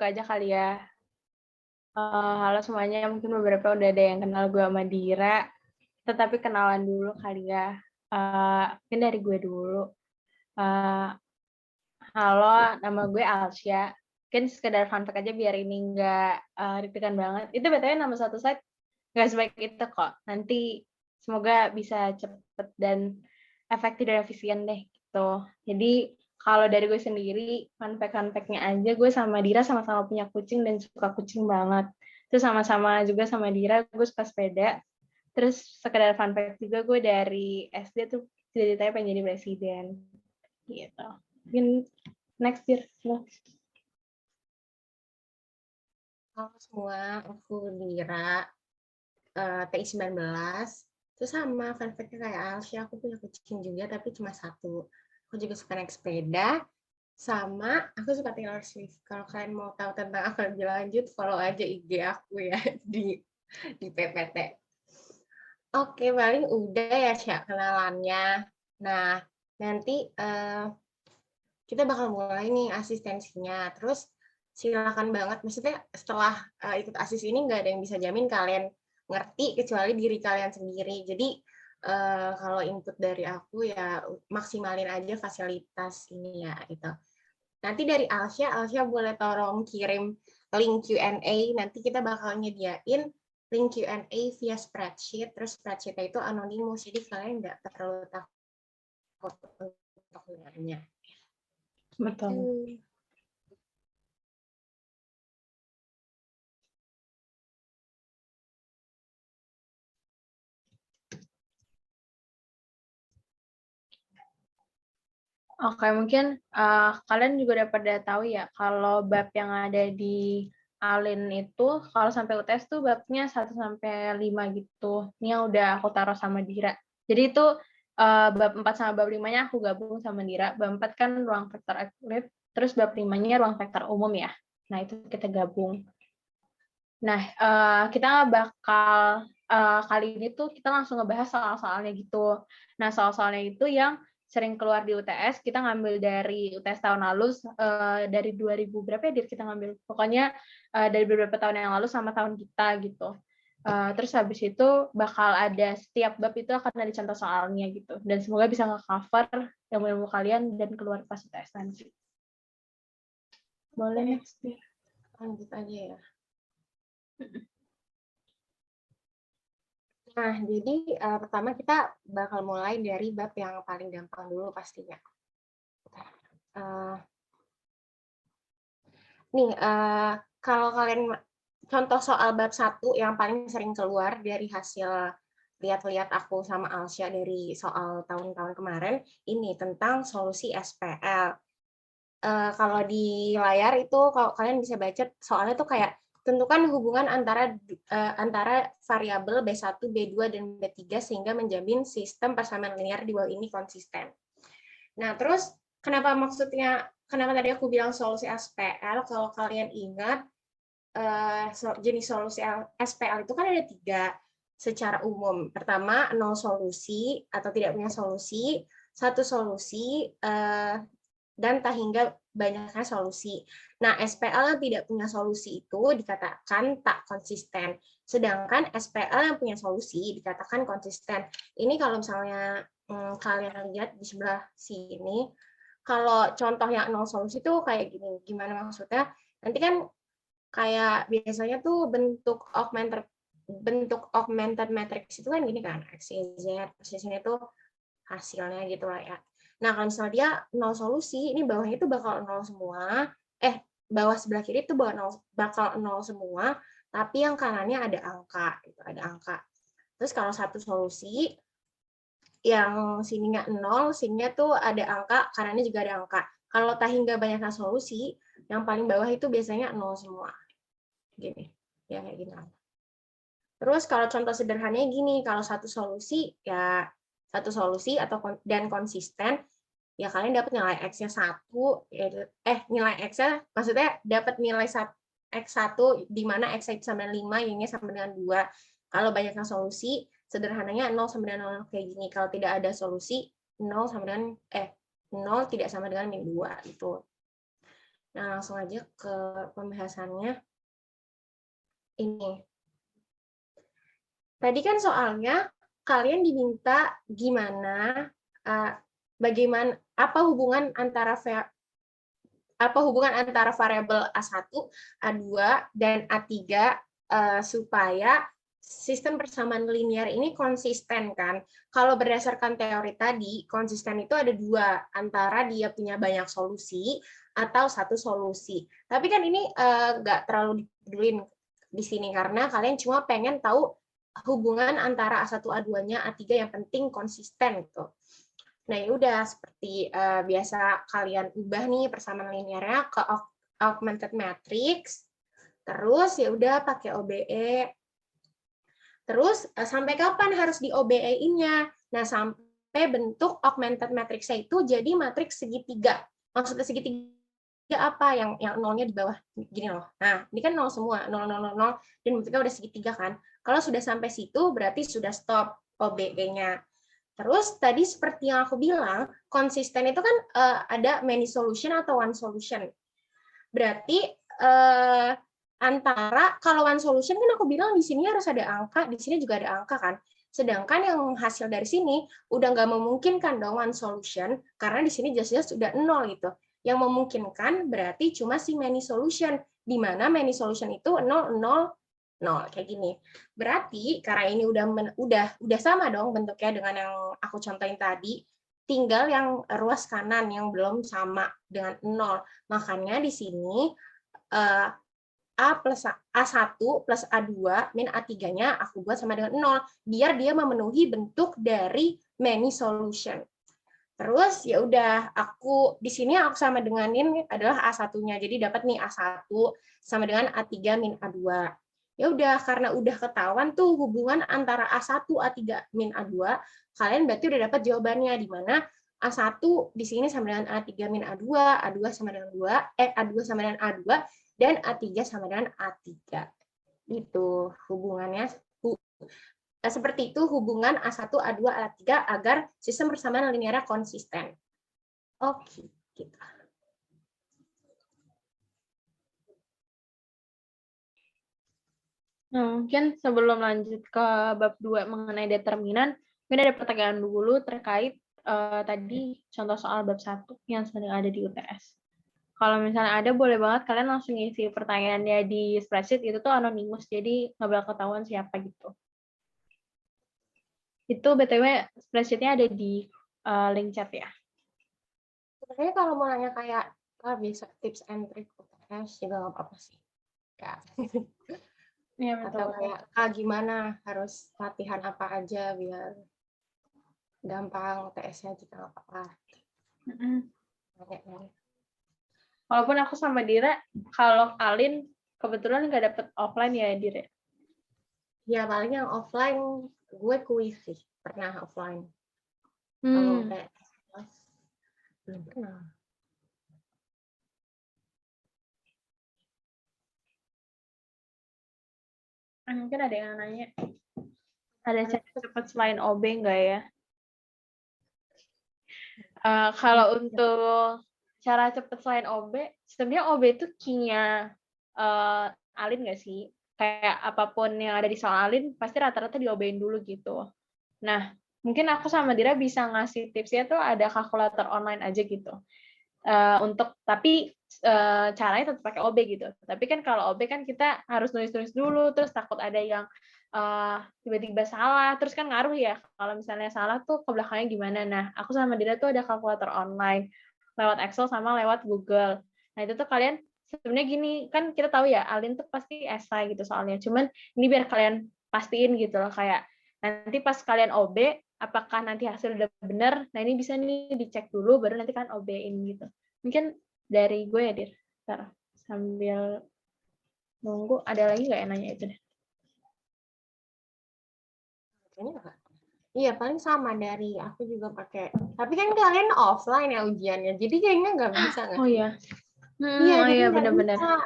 buka aja kali ya. Halo semuanya, mungkin beberapa udah ada yang kenal gue sama Dira, tetapi kenalan dulu kali ya. Mungkin dari gue dulu. Eh, Halo, nama gue Alsya. Mungkin sekedar fun fact aja biar ini nggak deg-degan banget. Itu BTW nama satu site nggak sebaik itu kok. Nanti semoga bisa cepet dan efektif dan efisien deh gitu. Jadi kalau dari gue sendiri, fun fact-nya aja, gue sama Dira sama-sama punya kucing dan suka kucing banget. Terus sama-sama juga sama Dira, gue suka sepeda. Terus sekedar fun fact juga, gue dari SD tuh cita-citanya pengen jadi presiden. Gitu. Mungkin next year. Halo semua, aku Dira, TI 19. Terus sama fun fact-nya kayak Alsya, aku punya kucing juga, tapi cuma satu. Aku juga suka naik sepeda, sama aku suka Taylor Swift. Kalau kalian mau tahu tentang aku lebih lanjut, follow aja IG aku ya di PPT. Oke, paling udah ya Sya kenalannya. Nah, nanti kita bakal mulai nih asistensinya. Terus silakan banget, maksudnya setelah ikut asis ini nggak ada yang bisa jamin kalian ngerti kecuali diri kalian sendiri. Jadi kalau input dari aku ya maksimalin aja fasilitas ini ya gitu. Nanti dari Alsya boleh tolong kirim link Q&A. Nanti kita bakal nyediain link Q&A via spreadsheet. Terus spreadsheet itu anonimus, jadi kalian nggak perlu takut untuk lihatnya. Betul. Oke, mungkin kalian juga udah pada tahu ya kalau bab yang ada di Alin itu kalau sampai UTS tuh babnya 1 sampai 5 gitu. Ini yang udah aku taruh sama Dira. Jadi itu bab 4 sama bab 5-nya aku gabung sama Dira. Bab 4 kan ruang vektor euclid, terus bab 5-nya ruang vektor umum ya. Nah, itu kita gabung. Nah, kita bakal kali ini tuh kita langsung ngebahas soal-soalnya gitu. Nah, soal-soalnya itu yang sering keluar di UTS, kita ngambil dari UTS tahun lalu, dari 2000 berapa ya, kita ngambil. Pokoknya dari beberapa tahun yang lalu sama tahun kita gitu. Terus habis itu bakal ada setiap bab itu akan ada contoh soalnya gitu. Dan semoga bisa nge-cover ilmu-ilmu kalian dan keluar pas UTS nanti. Boleh next. Lanjut aja ya. Nah, jadi pertama kita bakal mulai dari bab yang paling gampang dulu pastinya. Nih, kalau kalian contoh soal bab 1 yang paling sering keluar dari hasil lihat-lihat aku sama Alsya dari soal tahun-tahun kemarin, ini tentang solusi SPL. Kalau di layar itu, kalau kalian bisa baca soalnya tuh kayak tentukan hubungan antara variabel B1, B2, dan B3 sehingga menjamin sistem persamaan linear di bawah ini konsisten. Nah, terus kenapa tadi aku bilang solusi SPL? Kalau kalian ingat, jenis solusi SPL itu kan ada 3 secara umum. Pertama, 0 solusi atau tidak punya solusi, 1 solusi, dan tak hingga banyaknya solusi. Nah, SPL yang tidak punya solusi itu dikatakan tak konsisten. Sedangkan SPL yang punya solusi dikatakan konsisten. Ini kalau misalnya kalian lihat di sebelah sini, kalau contoh yang 0 solusi itu kayak gini. Gimana maksudnya? Nanti kan kayak biasanya tuh bentuk augmented matrix itu kan gini kan, X, Y, Z. Sini itu hasilnya gitu lah ya. Nah, kalau misalnya dia 0 solusi, ini bawahnya itu bakal 0 semua. Bawah sebelah kiri itu bakal 0 semua, tapi yang kanannya ada angka, gitu, ada angka. Terus kalau 1 solusi, yang sininya 0, sininya tuh ada angka, kanannya juga ada angka. Kalau tak hingga banyaknya solusi, yang paling bawah itu biasanya 0 semua. Gini, ya kayak gini. Terus kalau contoh sederhananya gini, kalau satu solusi dan konsisten, ya kalian dapat nilai X-nya 1, nilai X-nya maksudnya dapat nilai X1 di mana X1 sama dengan 5, Y-nya sama dengan 2. Kalau banyaknya solusi, sederhananya 0 sama dengan 0 kayak gini. Kalau tidak ada solusi, 0 tidak sama dengan min 2 gitu. Nah, langsung aja ke pembahasannya. Ini. Tadi kan soalnya kalian diminta gimana, bagaimana, apa hubungan antara variabel A1, A2, dan A3 supaya sistem persamaan linear ini konsisten kan. Kalau berdasarkan teori tadi, konsisten itu ada dua, antara dia punya banyak solusi atau satu solusi. Tapi kan ini nggak terlalu dipedulin di sini karena kalian cuma pengen tahu hubungan antara A1, A2-nya, A3 yang penting konsisten gitu. Nah, ya udah seperti biasa kalian ubah nih persamaan linearnya ke augmented matrix. Terus ya udah pakai OBE. Terus sampai kapan harus di OBE-nya? Nah, sampai bentuk augmented matrix-nya itu jadi matriks segitiga. Maksudnya segitiga apa? Yang nolnya di bawah gini loh. Nah, ini kan nol semua, 0 0 0 0 dan bentuknya udah segitiga kan. Kalau sudah sampai situ berarti sudah stop OBE-nya. Terus tadi seperti yang aku bilang, konsisten itu kan ada many solution atau one solution. Berarti antara kalau one solution kan aku bilang di sini harus ada angka, di sini juga ada angka kan. Sedangkan yang hasil dari sini udah nggak memungkinkan dong one solution karena di sini jelas-jelas sudah 0 gitu. Yang memungkinkan berarti cuma si many solution, di mana many solution itu 0 0 0 kayak gini. Berarti karena ini udah sama dong bentuknya dengan yang aku contohin tadi, tinggal yang ruas kanan yang belum sama dengan 0. Makanya di sini A1 plus A2 min A3-nya aku buat sama dengan 0, biar dia memenuhi bentuk dari many solution. Terus ya udah aku di sini aku sama denganin adalah A1-nya. Jadi dapat nih A1 sama dengan A3 min A2. Ya udah karena udah ketahuan tuh hubungan antara A1 A3 min A2, kalian berarti udah dapat jawabannya di mana A1 di sini sama dengan A3 min A2, A2 sama dengan A2 sama dengan A2 dan A3 sama dengan A3. Itu hubungannya seperti itu hubungan A1, A2, A3 agar sistem persamaan linearnya konsisten. Oke, gitu. Nah, mungkin sebelum lanjut ke bab 2 mengenai determinan, mungkin ada pertanyaan dulu terkait tadi contoh soal bab 1 yang sering ada di UTS. Kalau misalnya ada, boleh banget kalian langsung isi pertanyaannya di spreadsheet, itu tuh anonimus, jadi nggak bakal ketahuan siapa gitu. Itu BTW spreadsheet-nya ada di link chat ya. Sebenarnya kalau mau nanya kayak bisa tips and trick UTS juga nggak apa-apa sih. Ya. Iya, betul. Atau kayak gimana harus latihan apa aja biar gampang UTS-nya juga nggak apa-apa. Walaupun aku sama Dira, kalau Alin kebetulan nggak dapet offline ya, Dira? Ya, paling yang offline gue kuis sih. Pernah offline. Kalau UTS belum pernah. Mungkin ada yang nanya, ada cara cepat selain OB nggak ya? Kalau untuk cara cepat selain OB, sebenarnya OB itu key-nya Alin nggak sih? Kayak apapun yang ada di soal Alin, pasti rata-rata di-OB-in dulu gitu. Nah, mungkin aku sama Dira bisa ngasih tipsnya tuh ada kalkulator online aja gitu. Tapi caranya tetap pakai OB gitu. Tapi kan kalau OB kan kita harus nulis-nulis dulu, terus takut ada yang tiba-tiba salah, terus kan ngaruh ya. Kalau misalnya salah tuh ke belakangnya gimana. Nah, aku sama Dira tuh ada kalkulator online lewat Excel sama lewat Google. Nah, itu tuh kalian sebenarnya gini, kan kita tahu ya, Alin tuh pasti esai gitu soalnya. Cuman ini biar kalian pastiin gitu loh, kayak nanti pas kalian OB, apakah nanti hasil udah benar, nah ini bisa nih dicek dulu, baru nanti kan OB-in gitu. Mungkin dari gue ya, Dir. Ntar sambil nunggu, ada lagi nggak yang nanya itu deh? Iya, paling sama dari aku juga pakai. Tapi kan kalian offline ya ujiannya, jadi kayaknya nggak bisa nggak? Oh iya. Iya, Oh jadi iya, nggak benar-benar. bisa.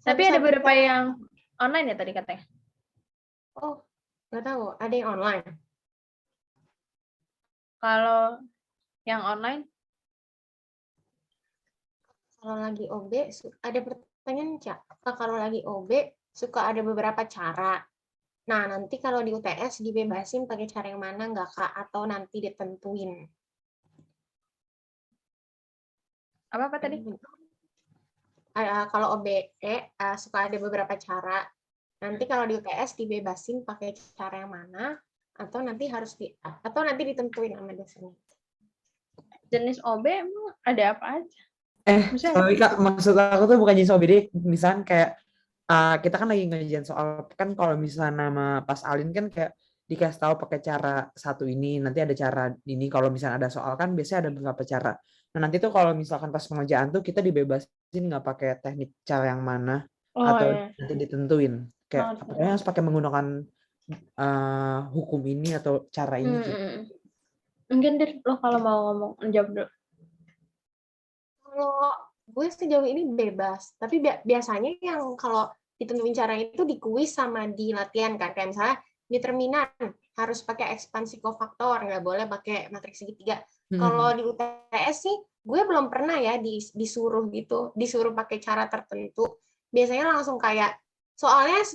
Tapi ada beberapa yang online ya tadi katanya? Oh, nggak tahu. Ada yang online? Kalau yang online? Kalau lagi OB, ada pertanyaan, Cak. Kalau lagi OB, suka ada beberapa cara. Nah, nanti kalau di UTS dibebasin pakai cara yang mana nggak, Kak? Atau nanti ditentuin? Apa tadi? Kalau OBE suka ada beberapa cara. Nanti kalau di UTS dibebasin pakai cara yang mana? Atau nanti ditentuin sama dosennya? Jenis OB emang ada apa aja? Maksudnya Sorry Kak, maksud aku tuh bukan jenis OBD, misalnya kayak kita kan lagi ngerjain soal, kan kalau misalnya nama pas Alin kan kayak dikasih tahu pakai cara satu ini, nanti ada cara ini, kalau misalnya ada soal kan biasanya ada beberapa cara. Nah nanti tuh kalau misalkan pas pengerjaan tuh kita dibebasin nggak pakai teknik cara yang mana, oh atau ya, nanti ditentuin. Kayak ngerti. apakah harus pakai menggunakan hukum ini atau cara ini gitu. Mungkin Dir, lo kalau mau ngomong, jawab dulu. Kalau gue sejauh ini bebas, tapi biasanya yang kalau ditentuin cara itu di kuis sama di latihan kan, kayak misalnya determinan harus pakai ekspansi kofaktor, nggak boleh pakai matriks segitiga. Kalau di UTS sih gue belum pernah ya disuruh pakai cara tertentu. Biasanya langsung kayak soalnya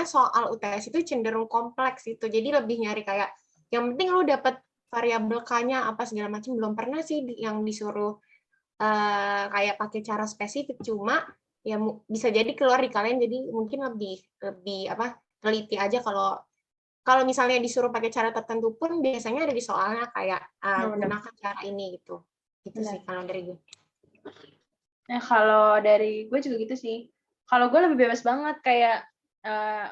soal UTS itu cenderung kompleks itu, jadi lebih nyari kayak yang penting lu dapat variabel K-nya apa segala macam. Belum pernah sih yang disuruh kayak pakai cara spesifik, cuma ya bisa jadi keluar di kalian, jadi mungkin lebih teliti aja. Kalau misalnya disuruh pakai cara tertentu pun biasanya ada di soalnya kayak gunakan cara ini gitu sih kalau dari gue. Nah kalau dari gue juga gitu sih. Kalau gue lebih bebas banget, kayak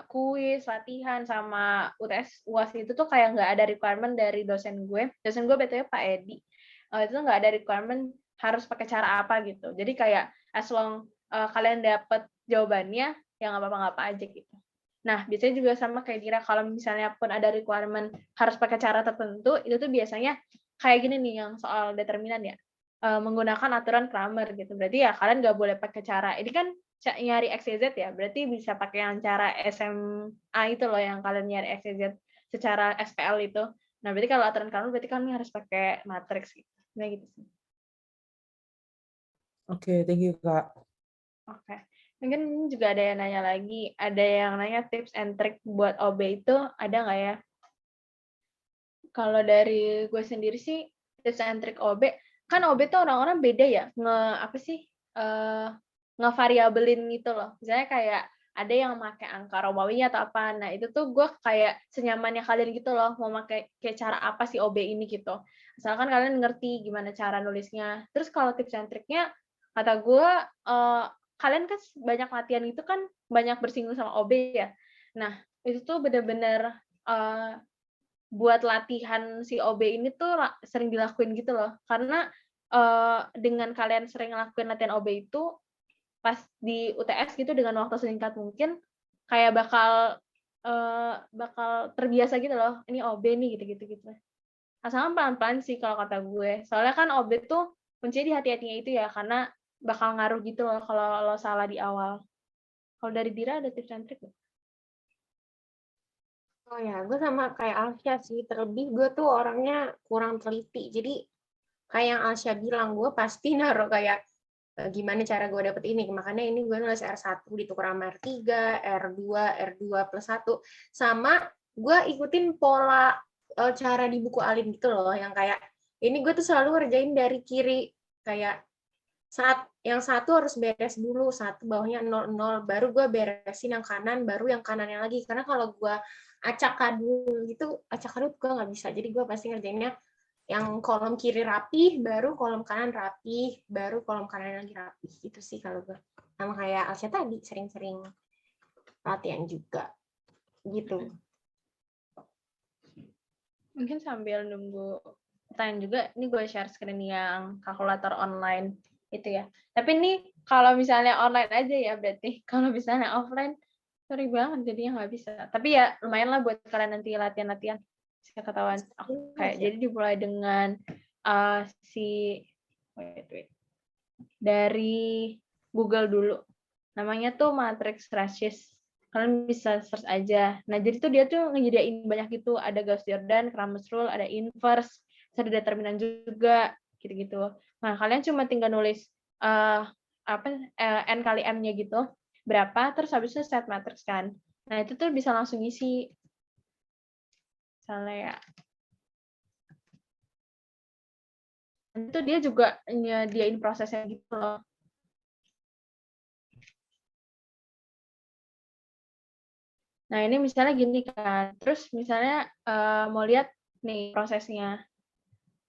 kuis, latihan, sama UTS, UAS itu tuh kayak nggak ada requirement dari dosen gue. Dosen gue betulnya Pak Edi. Itu nggak ada requirement harus pakai cara apa gitu. Jadi kayak as long kalian dapet jawabannya, ya nggak apa-apa aja gitu. Nah, biasanya juga sama kayak Dira, kalau misalnya pun ada requirement harus pakai cara tertentu, itu tuh biasanya kayak gini nih, yang soal determinan ya, menggunakan aturan Cramer gitu. Berarti ya kalian nggak boleh pakai cara, ini kan nyari X, Y, Z ya, berarti bisa pakai yang cara SMA itu loh, yang kalian nyari X, Y, Z secara SPL itu. Nah, berarti kalau aturan Cramer, berarti kalian harus pakai matriks gitu. Nah, gitu sih. Oke, thank you Kak. Oke. Mungkin juga ada yang nanya lagi, ada yang nanya tips and trick buat OB itu ada nggak ya? Kalau dari gue sendiri sih, tips and trick OB, kan OB tuh orang-orang beda ya, ngevariabelin gitu loh. Misalnya kayak ada yang pakai angka Romawinya atau apa. Nah, itu tuh gue kayak senyamannya kalian gitu loh, mau pakai kayak cara apa sih OB ini gitu. Asalkan kalian ngerti gimana cara nulisnya. Terus kalau tips and trick-nya, kata gue, kalian kan banyak latihan itu kan banyak bersinggung sama OB ya. Nah, itu tuh bener-bener buat latihan si OB ini tuh sering dilakuin gitu loh. Karena dengan kalian sering ngelakuin latihan OB itu, pas di UTS gitu dengan waktu singkat mungkin, kayak bakal terbiasa gitu loh, ini OB nih gitu-gitu. Asalkan pelan-pelan sih kalau kata gue. Soalnya kan OB tuh kuncinya di hati-hatinya itu ya, karena bakal ngaruh gitu loh kalau lo salah di awal. Kalau dari Dira ada tips and trick nggak? Oh ya, gue sama kayak Alsya sih. Terlebih gue tuh orangnya kurang teliti. Jadi kayak yang Alsya bilang, gue pasti naruh kayak gimana cara gue dapet ini. Makanya ini gue nulis R1 ditukar sama R3, R2 plus 1. Sama gue ikutin pola cara di buku Alin gitu loh. Yang kayak, ini gue tuh selalu ngerjain dari kiri. Kayak yang satu harus beres dulu, satu bawahnya 0, baru gue beresin yang kanan, baru yang kanannya lagi. Karena kalau gue acak adul gue nggak bisa. Jadi gue pasti ngerjainnya yang kolom kiri rapi, baru kolom kanan rapi, baru kolom kanan lagi rapi. Gitu sih kalau gue. Sama kayak Alsya tadi, sering-sering latihan juga. Gitu. Mungkin sambil nunggu pertanyaan juga, ini gue share screen yang kalkulator online itu ya. Tapi ini kalau misalnya online aja ya berarti. Kalau misalnya offline, sorry banget jadinya nggak bisa. Tapi ya lumayan lah buat kalian nanti latihan-latihan. Bisa ketahuan. Kayak jadi dimulai dengan dari Google dulu. Namanya tuh matrix ratios. Kalian bisa search aja. Nah, jadi tuh dia tuh ngejadiin banyak gitu. Ada Gauss-Jordan, Cramer's rule, ada inverse, ada determinan juga, gitu-gitu. Nah, kalian cuma tinggal nulis N kali M-nya gitu, berapa, terus habis itu set matrix kan. Nah, itu tuh bisa langsung isi. Misalnya ya, itu dia juga nyediain prosesnya gitu loh. Nah, ini misalnya gini kan, terus misalnya mau lihat nih prosesnya.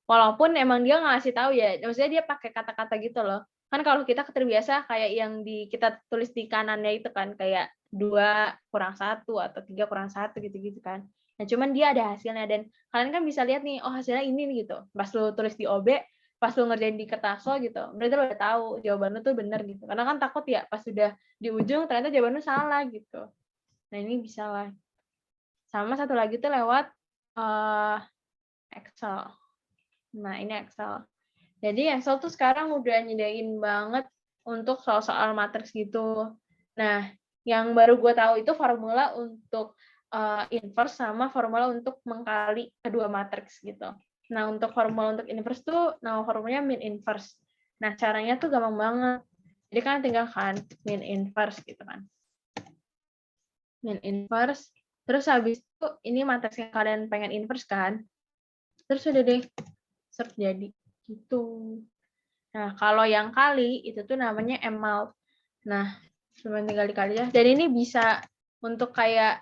Walaupun emang dia nggak ngasih tahu ya, maksudnya dia pakai kata-kata gitu loh. Kan kalau kita terbiasa kayak yang kita tulis di kanannya itu kan, kayak 2+1 atau 3+1 gitu-gitu kan. Nah, cuman dia ada hasilnya, dan kalian kan bisa lihat nih, oh hasilnya ini nih gitu. Pas lu tulis di OB, pas lu ngerjain di Kertaslo gitu, berarti lu udah tahu jawaban lu tuh bener gitu. Karena kan takut ya, pas sudah di ujung ternyata jawaban lu salah gitu. Nah, ini bisa lah. Sama satu lagi tuh lewat Excel. Nah, ini Excel. Jadi Excel tuh sekarang udah nyediain banget untuk soal-soal matriks gitu. Nah, yang baru gue tahu itu formula untuk inverse sama formula untuk mengkali kedua matriks gitu. Nah, untuk formula untuk inverse tuh nama formulanya mean inverse. Nah, caranya tuh gampang banget. Jadi kan tinggal kan mean inverse gitu kan. Mean inverse. Terus habis itu ini matriks yang kalian pengen inverse kan. Terus udah deh search jadi gitu. Nah, kalau yang kali itu tuh namanya emal. Nah, cuma tinggal dikali ya. Dan ini bisa untuk kayak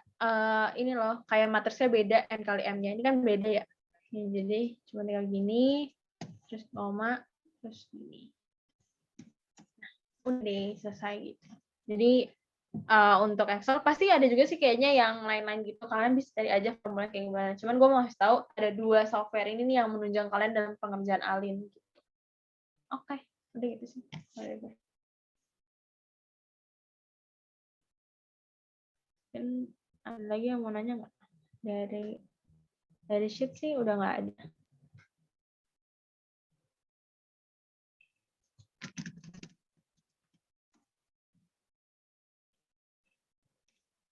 ini loh, kayak matriksnya beda n kali m-nya. Ini kan beda ya. Nih, jadi cuma tinggal gini, terus koma, terus gini. Nah, udah selesai gitu. Jadi untuk Excel pasti ada juga sih kayaknya yang lain-lain gitu. Kalian bisa cari aja formula kayak gimana. Cuman gue mau kasih tahu ada 2 software ini nih yang menunjang kalian dalam pengerjaan Alin. Gitu. Oke, udah gitu sih. Mungkin ada lagi yang mau nanya nggak? Dari sheet sih udah nggak ada.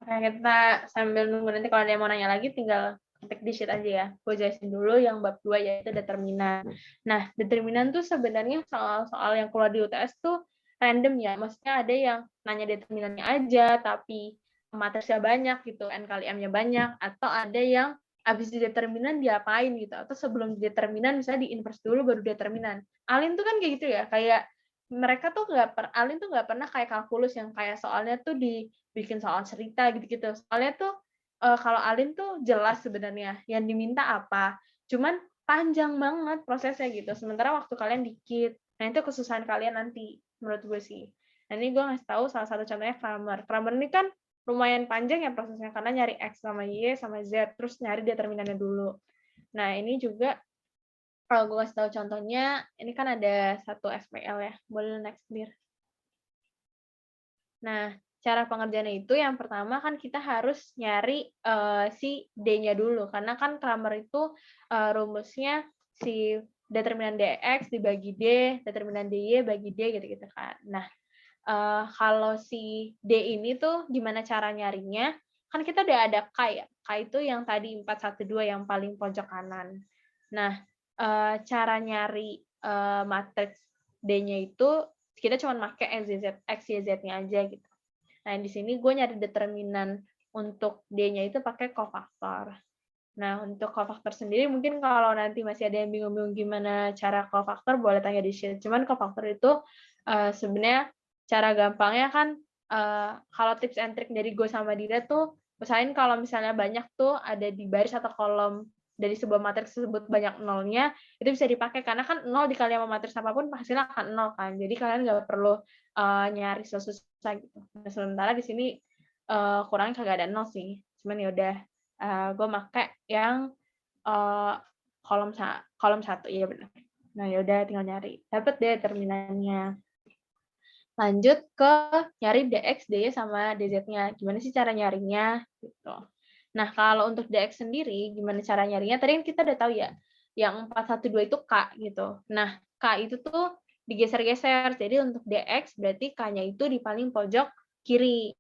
Oke, kita sambil nunggu nanti kalau ada yang mau nanya lagi tinggal ketik di sheet aja ya. Gue jelasin dulu yang bab 2 yaitu determinan. Nah, determinan tuh sebenarnya soal-soal yang keluar di UTS tuh random ya. Maksudnya ada yang nanya determinannya aja tapi matriksnya banyak gitu, N kali M-nya banyak, atau ada yang habis di determinan diapain gitu, atau sebelum di determinan misalnya di inverse dulu baru determinan. Alin tuh kan kayak gitu ya, kayak mereka tuh Alin tuh nggak pernah kayak kalkulus yang kayak soalnya tuh dibikin soal cerita gitu-gitu. Soalnya tuh kalau Alin tuh jelas sebenarnya yang diminta apa, cuman panjang banget prosesnya gitu. Sementara waktu kalian dikit. Nah, itu kesusahan kalian nanti menurut gue sih. Nah, ini gue ngasih tahu salah satu contohnya Kramer. Kramer ini kan lumayan panjang ya prosesnya karena nyari X sama Y sama Z, terus nyari determinannya dulu. Nah, ini juga kalau gue kasih tahu contohnya, ini kan ada satu SPL ya. Boleh next, Dir. Nah, cara pengerjaannya itu yang pertama kan kita harus nyari si D-nya dulu. Karena kan Kramer itu rumusnya si determinan DX dibagi D, determinan DY bagi D, gitu-gitu kan. Nah, kalau si D ini tuh gimana cara nyarinya? Kan kita udah ada K ya. K itu yang tadi 412 yang paling pojok kanan. Nah, cara nyari matriks D-nya itu kita cuma pakai X, Y, Z-nya aja gitu. Nah, di sini gue nyari determinan untuk D-nya itu pakai cofactor. Nah, untuk cofactor sendiri mungkin kalau nanti masih ada yang bingung-bingung gimana cara cofactor, boleh tanya di sheet. Cuman cofactor itu sebenarnya cara gampangnya kan kalau tips and trick dari gue sama Dida tuh, usahain kalau misalnya banyak tuh ada di baris atau kolom dari sebuah matriks tersebut banyak nolnya, itu bisa dipakai karena kan nol dikali sama matriks apapun hasilnya akan nol kan. Jadi kalian nggak perlu nyari susah gitu. Nah, sementara di sini kurangnya kagak ada nol sih. Cuman ya udah gue pakai yang kolom 1, iya benar. Nah, ya udah tinggal nyari. Dapat deh determinannya. Lanjut ke nyari DX, DY sama DZ-nya. Gimana sih cara nyarinya gitu. Nah, kalau untuk DX sendiri gimana cara nyarinya? Tadi kan kita udah tahu ya, yang 412 itu K gitu. Nah, K itu tuh digeser-geser. Jadi untuk DX berarti K-nya itu di paling pojok kiri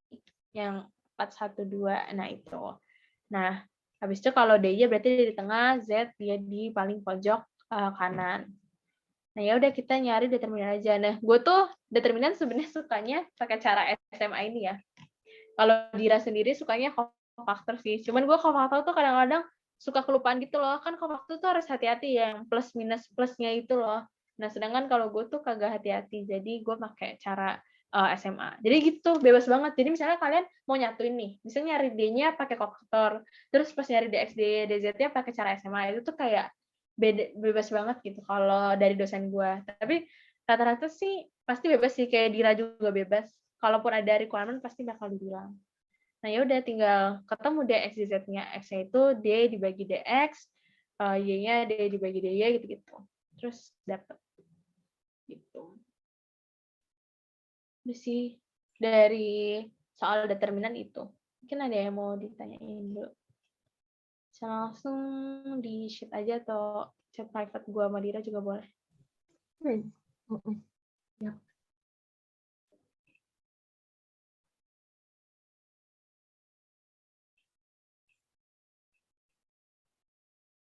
yang 412. Nah, itu. Nah, habis itu kalau DY berarti di tengah, Z dia di paling pojok kanan. Nah ya udah kita nyari determinan aja. Nah gue tuh determinan sebenarnya sukanya pakai cara SMA ini ya. Kalau Dira sendiri sukanya cofactor sih. Cuman gue cofactor tuh kadang-kadang suka kelupaan gitu loh. Kan cofactor tuh harus hati-hati ya, yang plus minus plusnya itu loh. Nah sedangkan kalau gue tuh kagak hati-hati. Jadi gue pakai cara SMA. Jadi gitu bebas banget. Jadi misalnya kalian mau nyatuin nih, misalnya nyari D-nya pakai cofactor, terus pas nyari DX, DZ-nya pakai cara SMA. Itu tuh kayak bebas banget gitu kalau dari dosen gue. Tapi rata-rata sih pasti bebas sih, kayak Dira juga bebas. Kalaupun ada requirement pasti bakal dibilang. Nah ya udah tinggal ketemu DX DZ-nya. X-nya itu D dibagi DX, Y-nya D dibagi DY gitu-gitu. Terus dapat gitu. Udah sih dari soal determinan itu. Mungkin ada yang mau ditanyain dulu. Bisa langsung di sheet aja atau chat private gua sama Dira juga boleh. Ya.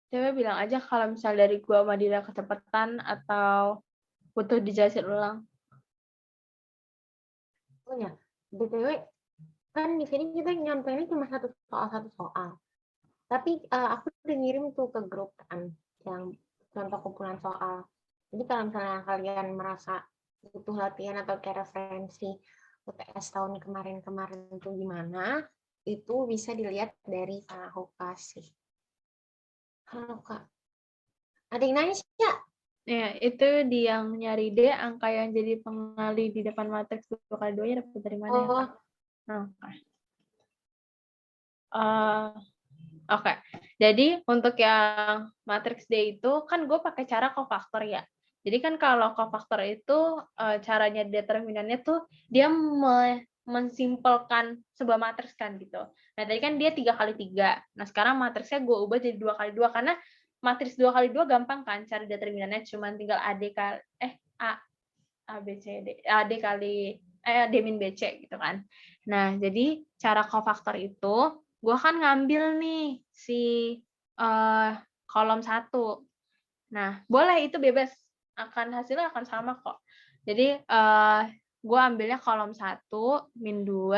Coba bilang aja kalau misal dari gua sama Dira kecepatan atau butuh dijelasin ulang. Oh ya, BTW kan di sini kita nyampeinnya cuma satu soal. Tapi aku udah ngirim tuh ke grup kan yang contoh kumpulan soal. Jadi kalau misalnya kalian merasa butuh latihan atau kayak referensi UTS tahun kemarin-kemarin itu gimana, itu bisa dilihat dari aku kasih. Halo Kak. Ada yang nanya sih ya? Ya, itu di yang nyari D, angka yang jadi pengali di depan matriks 2x2-nya dapat dari mana ya, Kak? Oke. Jadi untuk yang matriks D itu kan gue pakai cara cofactor ya. Jadi kan kalau cofactor itu caranya determinannya tuh dia mensimpelkan sebuah matriks kan gitu. Nah tadi kan dia 3x3. Nah sekarang matriksnya gue ubah jadi 2x2 karena matriks 2x2 gampang kan cari determinannya, cuma tinggal A B C D D kali D min BC gitu kan. Nah, jadi cara cofactor itu gue kan ngambil nih si kolom 1. Nah, boleh itu bebas, hasilnya akan sama kok. Jadi gue ambilnya kolom 1 min 2.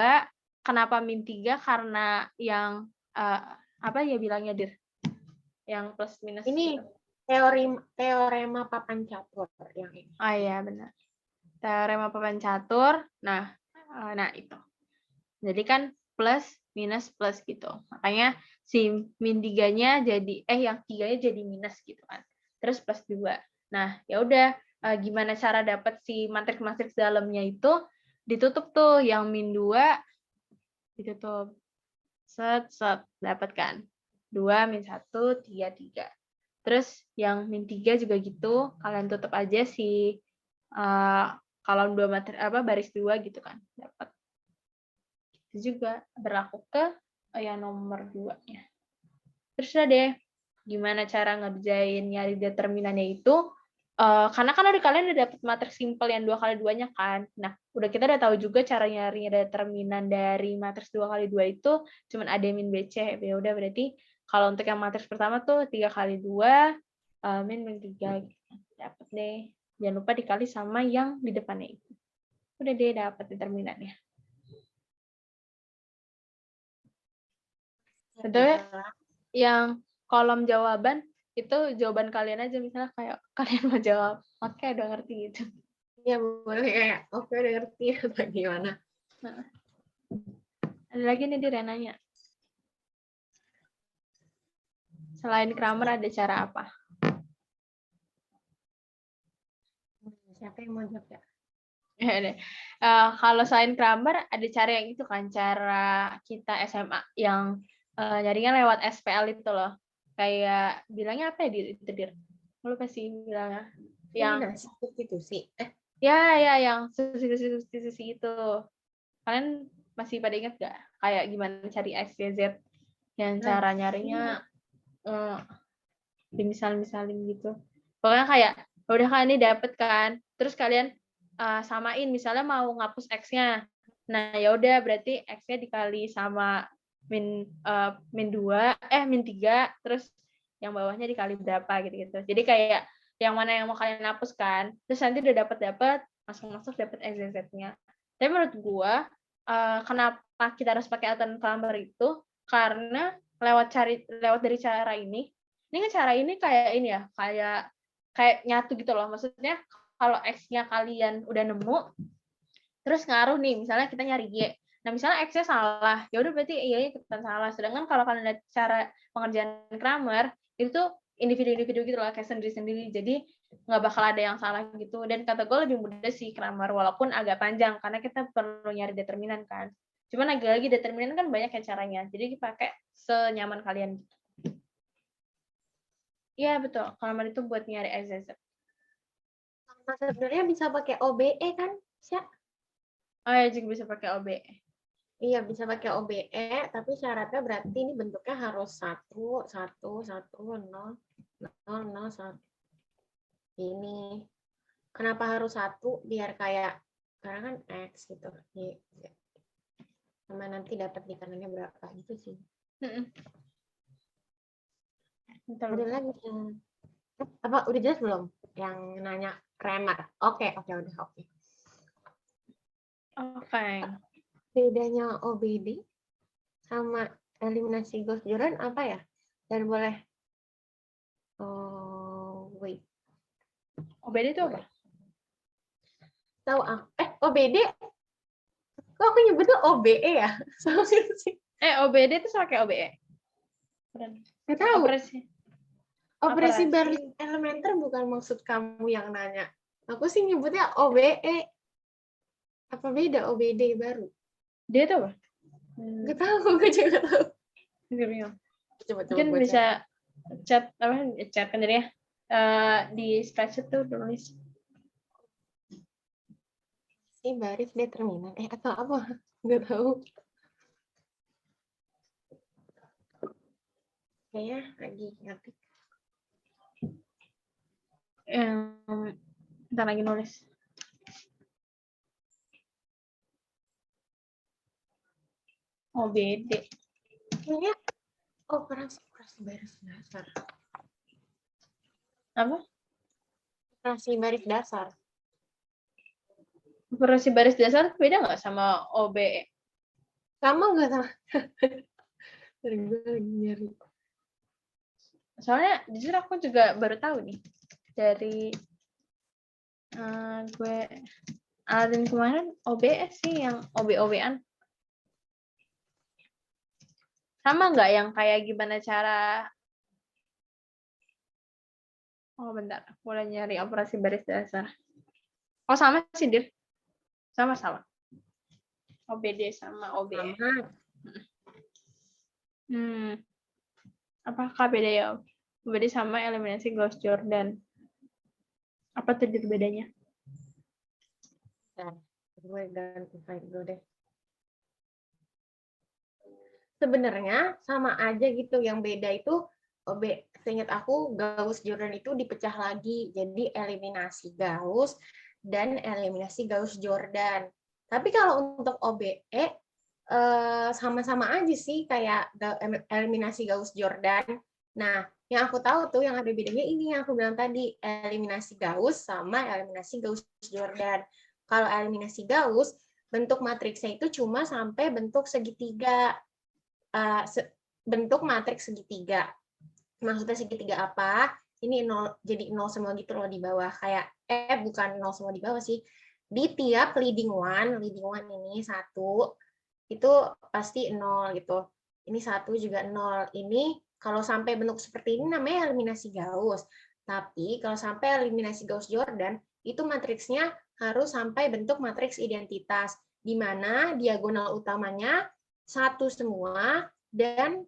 Kenapa min 3? Karena yang apa ya bilangnya, Dir? Yang plus minus ini gitu. teorema papan catur yang ini. Oh iya, benar. Teorema papan catur. Nah itu. Jadi kan plus minus plus gitu. Makanya si min 3-nya jadi yang 3-nya jadi minus gitu kan. Terus plus 2. Nah, ya udah gimana cara dapat si matriks-matriks dalamnya itu ditutup tuh yang min 2 ditutup. Set dapat kan. 2 min 1 3 3. Terus yang min 3 juga gitu, kalian tutup aja si kolom 2 baris 2 gitu kan. Dapat. Itu juga berlaku ke yang nomor 2-nya. Terus deh, gimana cara ngerjain nyari determinannya itu, karena kan kalian udah dapet matriks simpel yang 2x2-nya kan. Nah, kita udah tahu juga cara nyari determinan dari matriks 2x2 itu cuman A, D, min, BC. Ya udah berarti kalau untuk yang matriks pertama tuh 3x2, min 3. Dapet deh. Jangan lupa dikali sama yang di depannya itu. Udah deh, dapet determinannya. Tentunya yang kolom jawaban itu jawaban kalian aja, misalnya kayak kalian mau jawab oke udah ngerti gitu. Ya boleh kayak oke udah ngerti atau gimana. Nah, ada lagi nih dia nanya. Selain grammar ada cara apa? Siapa yang mau jawab ya? Kalau selain grammar ada cara yang itu kan, cara kita SMA yang nyarinya lewat SPL itu loh. Kayak bilangnya apa ya itu Dir? Lu pasti bilangnya yang substitusi. Ya, yang substitusi itu. Kalian masih pada ingat gak? Kayak gimana cari X, Y, Z? Yang cara nyarinya dimisal-misalin gitu. Pokoknya kayak, udah kan ini dapet kan. Terus kalian samain, misalnya mau ngapus X-nya. Nah, ya udah berarti X-nya dikali sama min 2, min 3, terus yang bawahnya dikali berapa gitu-gitu. Jadi kayak yang mana yang mau kalian hapus kan. Terus nanti udah dapat masuk dapat XYZ-nya. Tapi menurut gua kenapa kita harus pakai alternate number itu karena lewat dari cara ini kan cara ini kayak ini ya, kayak nyatu gitu loh. Maksudnya kalau X-nya kalian udah nemu terus ngaruh nih, misalnya kita nyari Y. Nah, misalnya X-nya salah, ya udah berarti Y-nya ikutan salah. Sedangkan kalau kalian lihat cara pengerjaan grammar, itu tuh individu-individu gitu loh, kayak sendiri-sendiri. Jadi nggak bakal ada yang salah gitu. Dan kata gue lebih mudah sih grammar, walaupun agak panjang, karena kita perlu nyari determinan kan. Cuman lagi-lagi determinan kan banyak ya caranya. Jadi dipakai senyaman kalian. Iya, betul. Grammar itu buat nyari XYZ. Sebenarnya bisa pakai OBE kan, Sya? Oh ya, juga bisa pakai OBE. Iya, bisa pakai OBE, tapi syaratnya berarti ini bentuknya harus 1, 1, 1, 0, 0, 0, 1. Ini. Kenapa harus 1? Biar kayak, karena kan X gitu. Sama nanti dapat di kanannya berapa gitu sih. Ada lagi. Apa udah jelas belum? Yang nanya grammar. Oke, udah oke. Oke. Bedanya OBD sama eliminasi Gauss Jordan apa ya? Dan boleh wait. OBD itu apa? Tahu OBD? Kok aku nyebutnya OBE ya? Sorry sih. OBD itu sama kayak OBE. Nggak tahu. Operasi Operasi. balik elementer bukan maksud kamu yang nanya. Aku sih nyebutnya OBE. Apa beda OBD baru? Dia itu apa? Nggak tahu, gue juga nggak tahu. Coba Mungkin bisa chat kan jadi ya. Di spreadsheet tuh tulis. Si baris determinan. Atau apa? Nggak tahu. Kayaknya lagi ngetik. Bentar lagi nulis. OBD. Kayaknya operasi baris dasar. Apa? Operasi baris dasar. Operasi baris dasar beda nggak sama OBE? Sama nggak sama? Gue lagi nyari. Soalnya jujur aku juga baru tahu nih dari gue Aladin kemarin OBE sih yang OB-OB-an. Sama nggak yang kayak gimana cara? Oh bentar, mulai nyari operasi baris dasar. Oh sama sih Dir, sama. OBD sama OBE. Apakah beda ya? Beda sama eliminasi Gauss Jordan. Apa tuh bedanya? Gue ganti slide dulu deh. Sebenarnya sama aja gitu. Yang beda itu seingat aku Gauss Jordan itu dipecah lagi jadi eliminasi Gauss dan eliminasi Gauss Jordan. Tapi kalau untuk OBE sama-sama aja sih kayak eliminasi Gauss Jordan. Nah, yang aku tahu tuh yang ada bedanya ini yang aku bilang tadi, eliminasi Gauss sama eliminasi Gauss Jordan. Kalau eliminasi Gauss, bentuk matriksnya itu cuma sampai bentuk segitiga. Bentuk matriks segitiga. Maksudnya segitiga apa? Ini 0, jadi 0 semua gitu loh di bawah. Kayak, bukan 0 semua di bawah sih. Di tiap leading one ini 1, itu pasti 0 gitu. Ini 1 juga 0. Ini kalau sampai bentuk seperti ini namanya eliminasi Gauss. Tapi kalau sampai eliminasi Gauss Jordan, itu matriksnya harus sampai bentuk matriks identitas, di mana diagonal utamanya 1 semua dan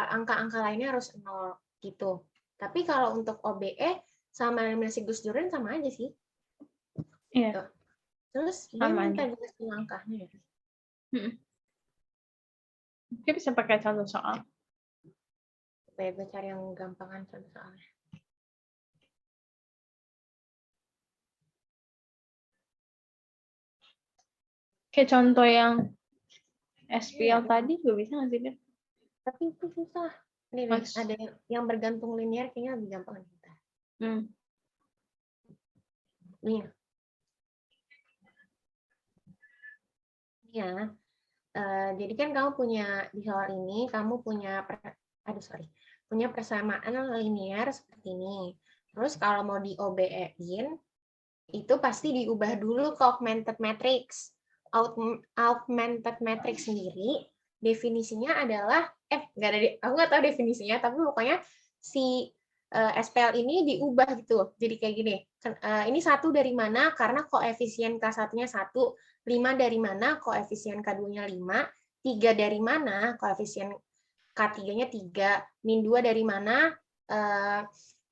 angka-angka lainnya harus 0 gitu. Tapi kalau untuk OBE sama eliminasi Gauss Jordan sama aja sih. Iya. Terus dia minta jelasin langkahnya ya. Mungkin bisa pakai contoh soal. Supaya gue cari yang gampangan contoh soalnya. Kayak contoh yang SPL tadi juga bisa nggak sih, Dir? Tapi itu susah. Nih, ada yang bergantung linear kayaknya lebih gampang kita. Nih. Ya. Jadi kan kamu punya di soal ini kamu punya punya persamaan linear seperti ini. Terus kalau mau di OBE-in itu pasti diubah dulu ke augmented matrix. Augmented matrix sendiri definisinya adalah nggak ada aku nggak tahu definisinya, tapi pokoknya si SPL ini diubah gitu. Jadi kayak gini. Ini 1 dari mana karena koefisien K1-nya 1, 5 dari mana koefisien K2-nya 5, 3 dari mana koefisien K3-nya 3, min 2 dari mana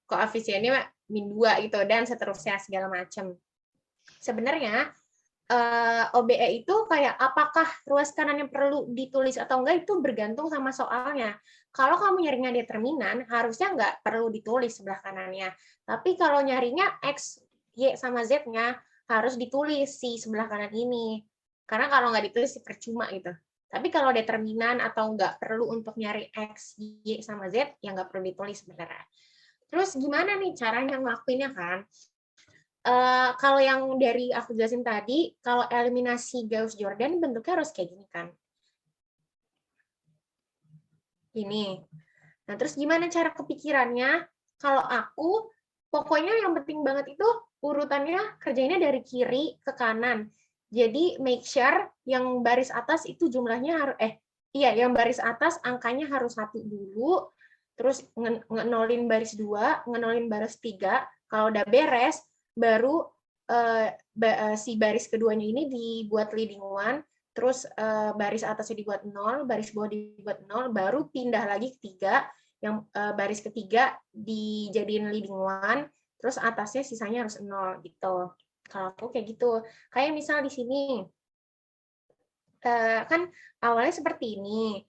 koefisiennya min 2 gitu, dan seterusnya segala macam. Sebenarnya OBE itu kayak apakah ruas kanan yang perlu ditulis atau enggak itu bergantung sama soalnya. Kalau kamu nyarinya determinan, harusnya nggak perlu ditulis sebelah kanannya. Tapi kalau nyarinya X, Y, sama Z-nya, harus ditulis si sebelah kanan ini. Karena kalau nggak ditulis percuma gitu. Tapi kalau determinan atau nggak perlu untuk nyari X, Y, sama Z, ya nggak perlu ditulis sebenarnya. Terus gimana nih caranya ngelakuinnya kan? Kalau yang dari aku jelasin tadi, kalau eliminasi Gauss-Jordan bentuknya harus kayak gini kan. Gini. Nah, terus gimana cara kepikirannya? Kalau aku, pokoknya yang penting banget itu urutannya kerjainnya dari kiri ke kanan. Jadi make sure yang baris atas itu jumlahnya harus yang baris atas angkanya harus 1 dulu, terus ngenolin baris 2, ngenolin baris 3. Kalau udah beres, baru si baris keduanya ini dibuat leading one, terus baris atasnya dibuat 0, baris bawah dibuat 0, baru pindah lagi ke 3, yang baris ketiga dijadiin leading one, terus atasnya sisanya harus 0 gitu. Kalau aku kayak gitu. Kayak misal di sini, kan awalnya seperti ini.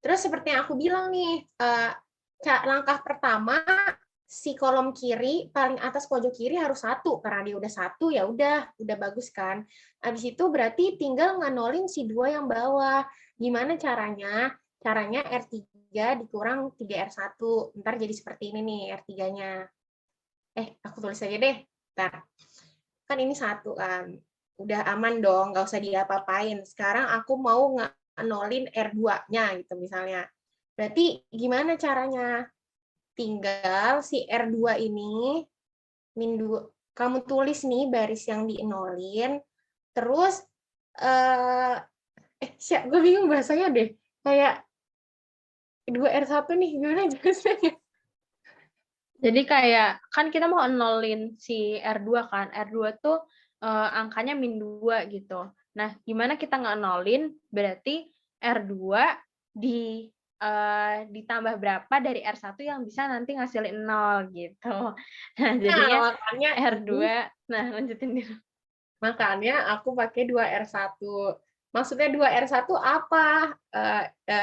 Terus seperti yang aku bilang nih, langkah pertama si kolom kiri paling atas pojok kiri harus 1 karena dia udah 1 ya udah bagus kan. Habis itu berarti tinggal nganolin si 2 yang bawah. Gimana caranya? Caranya R3 dikurang 3R1. Ntar jadi seperti ini nih R3-nya. Aku tulis aja deh. Ntar. Kan ini 1 kan. Udah aman dong, nggak usah diapa-apain. Sekarang aku mau nganolin R2-nya gitu misalnya. Berarti gimana caranya? Tinggal si R2 ini min 2 kamu tulis nih baris yang dienolin, terus gue bingung bahasanya deh, kayak 2R1 nih gimana jelasnya? Jadi kayak kan kita mau nolin si R2 kan, R2 tuh angkanya min 2 gitu. Nah, gimana kita nolin? Berarti R2 ditambah berapa dari R1 yang bisa nanti ngasilin 0 gitu. Nah, jadinya makanya R2, nah lanjutin dulu. Makanya aku pakai 2R1. Maksudnya 2R1 apa?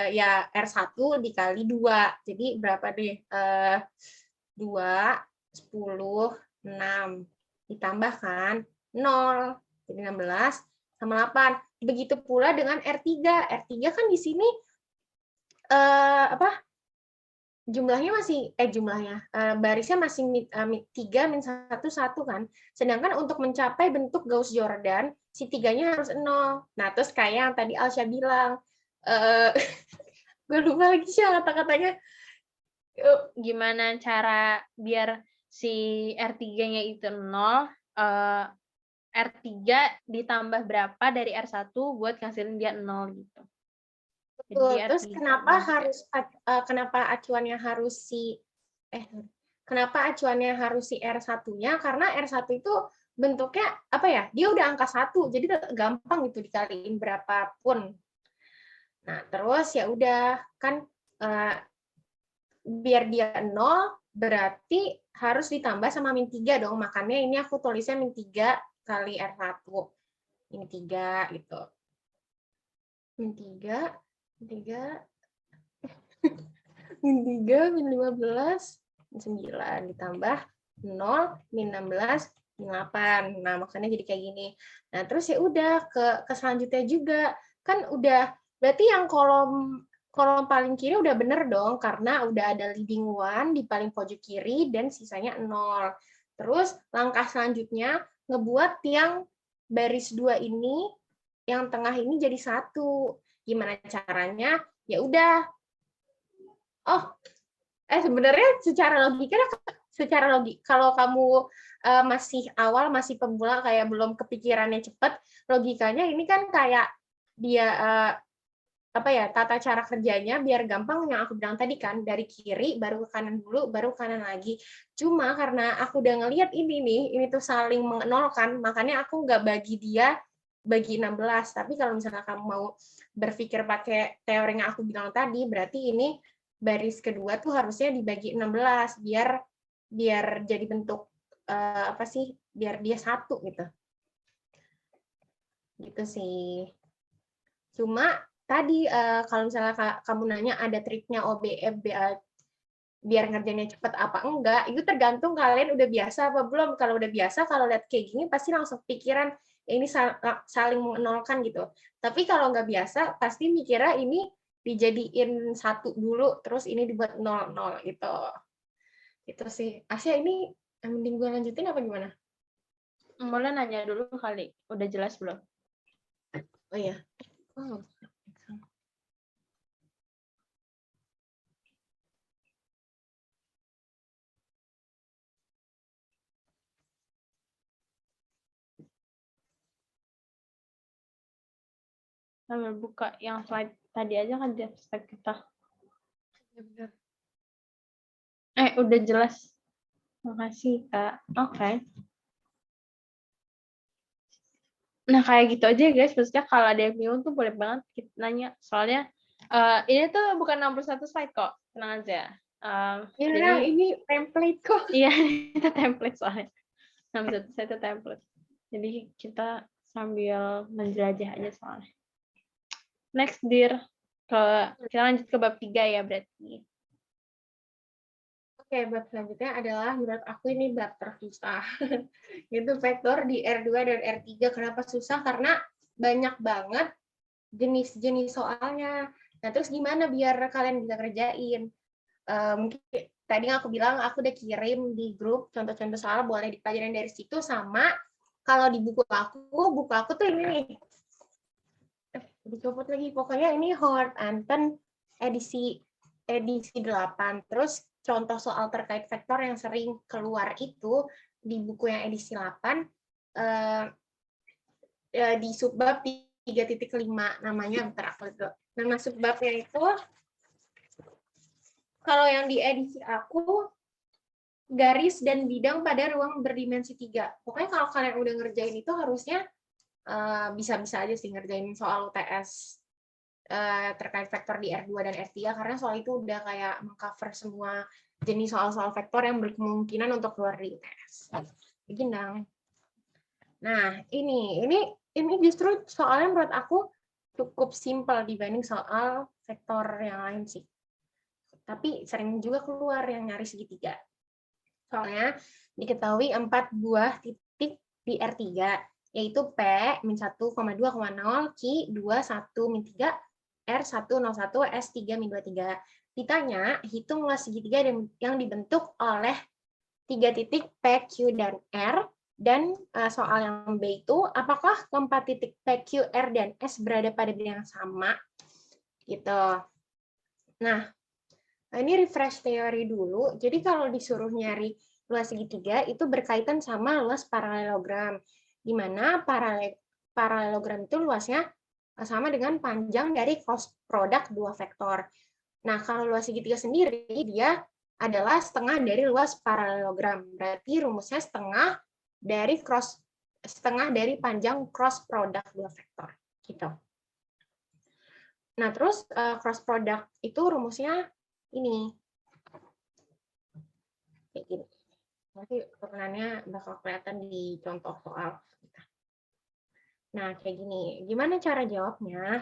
Ya R1 dikali 2. Jadi berapa deh? 2, 10, 6. Ditambahkan 0. Jadi 16 sama 8. Begitu pula dengan R3. R3 kan di sini jumlahnya masih barisnya masih 3 min 1 1 kan. Sedangkan untuk mencapai bentuk Gauss-Jordan si 3-nya harus 0. Nah, terus kayak yang tadi Alsya bilang gue lupa lagi sih kata-katanya. Gimana cara biar si R3-nya itu 0, R3 ditambah berapa dari R1 buat ngasilin dia 0 gitu. Betul. Terus kenapa acuannya harus si R1-nya? Karena R1 itu bentuknya apa ya? Dia udah angka 1, jadi gampang gitu dikaliin berapapun. Nah, terus ya udah kan biar dia 0 berarti harus ditambah sama min 3 dong. Makanya ini aku tulisnya min 3 kali R1. Min 3 gitu. Min 3 min 3, min 15, min 9, ditambah 0, min 16, min 8. Nah, makanya jadi kayak gini. Nah, terus ya udah ke selanjutnya juga. Kan udah, berarti yang kolom paling kiri udah bener dong, karena udah ada leading one di paling pojok kiri, dan sisanya 0. Terus langkah selanjutnya, ngebuat yang baris 2 ini, yang tengah ini jadi 1. Gimana caranya? Ya udah. Sebenarnya secara logika kalau kamu masih awal, masih pemula, kayak belum kepikirannya cepat, logikanya ini kan kayak dia tata cara kerjanya biar gampang, yang aku bilang tadi kan, dari kiri baru ke kanan dulu, baru ke kanan lagi. Cuma karena aku udah ngelihat ini tuh saling mengenolkan, makanya aku nggak bagi dia bagi 16. Tapi kalau misalnya kamu mau berpikir pakai teori yang aku bilang tadi, berarti ini baris kedua tuh harusnya dibagi 16 biar jadi bentuk biar dia 1 gitu. Gitu sih. Cuma tadi kalau misalnya kamu nanya ada triknya OBFBA biar ngerjainnya cepat apa enggak, itu tergantung kalian udah biasa apa belum. Kalau udah biasa, kalau lihat kayak gini pasti langsung pikiran ini saling mengenolkan gitu. Tapi kalau nggak biasa, pasti mikirnya ini dijadiin 1 dulu, terus ini dibuat 0 gitu. Itu sih. Asya, ini mending gue lanjutin apa gimana? Boleh nanya dulu kali, udah jelas belum? Oh iya. Oh. Sambil buka yang slide tadi aja kan, di slide kita. Ya, benar. Udah jelas. Makasih, Kak. Oke. Nah, kayak gitu aja guys. Maksudnya kalau ada yang bingung tuh boleh banget kita nanya. Soalnya ini tuh bukan 61 slide kok. Tenang aja. Ya, ini template kok. Iya, itu template soalnya. 61 slide itu template. Jadi kita sambil menjelajah aja soalnya. Next, Dir. Kita lanjut ke bab 3 ya berarti. Oke, bab selanjutnya adalah menurut aku ini bab tersusah. Itu vektor di R2 dan R3. Kenapa susah? Karena banyak banget jenis-jenis soalnya. Nah, terus gimana biar kalian bisa kerjain? Mungkin tadi aku bilang aku udah kirim di grup contoh-contoh soal, boleh dipelajarin dari situ. Sama kalau di buku aku tuh ini nih. Dicopot lagi. Pokoknya ini Howard Anton edisi 8. Terus contoh soal terkait vektor yang sering keluar itu di buku yang edisi 8 di subbab 3.5 namanya. Bentar aku lihat. Nama subbabnya itu, kalau yang di edisi aku, garis dan bidang pada ruang berdimensi 3. Pokoknya kalau kalian udah ngerjain itu harusnya bisa-bisa aja sih ngerjain soal UTS terkait vektor di R2 dan R3, karena soal itu udah kayak mengcover semua jenis soal-soal vektor yang berkemungkinan untuk keluar di UTS. Begini. Nah, ini justru soalnya menurut aku cukup simpel dibanding soal vektor yang lain sih. Tapi sering juga keluar yang nyari segitiga. Soalnya diketahui 4 buah titik di R3, yaitu P min 1,2,0, Q 21 min 3, R 101, S 3 min 23. Ditanya, hitung luas segitiga yang dibentuk oleh 3 titik P, Q, dan R. Dan soal yang B itu, apakah keempat titik P, Q, R, dan S berada pada bidang yang sama? Gitu. Nah, ini refresh teori dulu. Jadi kalau disuruh nyari luas segitiga, itu berkaitan sama luas paralelogram. Di mana paralelogram itu luasnya sama dengan panjang dari cross product dua vektor. Nah, kalau luas segitiga sendiri, dia adalah setengah dari luas paralelogram. Berarti rumusnya setengah dari panjang cross product dua vektor. Gitu. Nah, terus cross product itu rumusnya ini. Kayak gini. Nanti turunannya bakal kelihatan di contoh soal. Nah, kayak gini. Gimana cara jawabnya?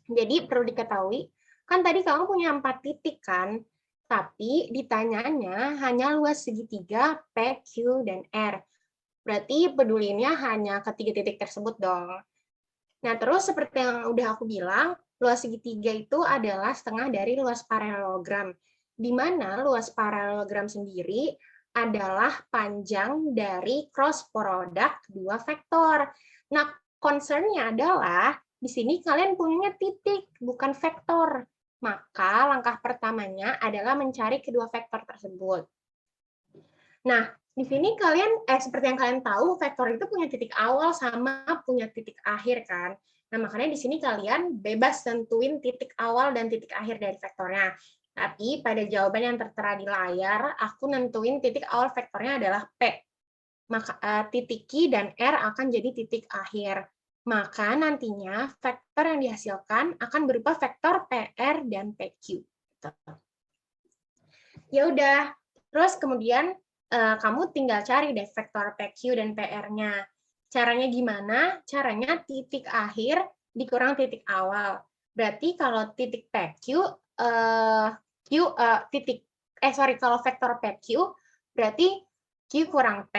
Jadi perlu diketahui, kan tadi kamu punya 4 titik kan, tapi ditanyanya hanya luas segitiga P, Q, dan R. Berarti pedulinya hanya ke 3 titik tersebut dong. Nah, terus seperti yang udah aku bilang, luas segitiga itu adalah setengah dari luas paralelogram. Di mana luas paralelogram sendiri adalah panjang dari cross product dua vektor. Nah, concern-nya adalah di sini kalian punya titik, bukan vektor. Maka langkah pertamanya adalah mencari kedua vektor tersebut. Nah, di sini kalian, seperti yang kalian tahu, vektor itu punya titik awal sama punya titik akhir kan. Nah, makanya di sini kalian bebas tentuin titik awal dan titik akhir dari vektornya. Tapi pada jawaban yang tertera di layar, aku nentuin titik awal vektornya adalah P. Maka titik Q dan R akan jadi titik akhir. Maka nantinya vektor yang dihasilkan akan berupa vektor PR dan PQ. Ya udah, terus kemudian kamu tinggal cari deh vektor PQ dan PR-nya. Caranya gimana? Caranya titik akhir dikurang titik awal. Berarti kalau titik PQ, kalau vektor PQ, berarti Q kurang P.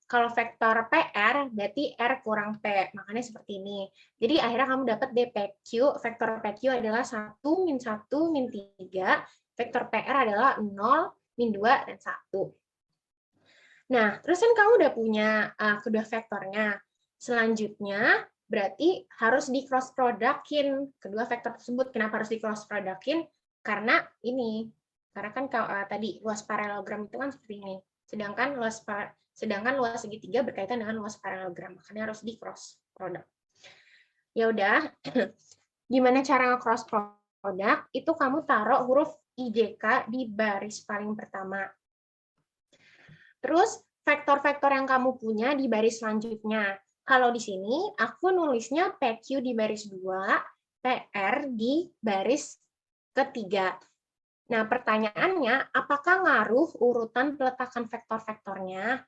Kalau vektor PR, berarti R kurang P. Makanya seperti ini. Jadi akhirnya kamu dapat DPQ, vektor PQ adalah 1, min 1, min 3. Vektor PR adalah 0, min 2, dan 1. Nah, terus kan kamu udah punya kedua vektornya. Selanjutnya, berarti harus di cross product-in kedua vektor tersebut. Kenapa harus di cross product-in? Karena ini. Karena kan tadi luas paralelogram itu kan seperti ini. Sedangkan luas segitiga berkaitan dengan luas paralelogram. Makanya harus di cross product. Ya udah. Gimana cara nge-cross product? Itu kamu taruh huruf IJK di baris paling pertama. Terus vektor-vektor yang kamu punya di baris selanjutnya. Kalau di sini aku nulisnya PQ di baris 2, PR di baris ketiga. Nah, pertanyaannya, apakah ngaruh urutan peletakan vektor-vektornya?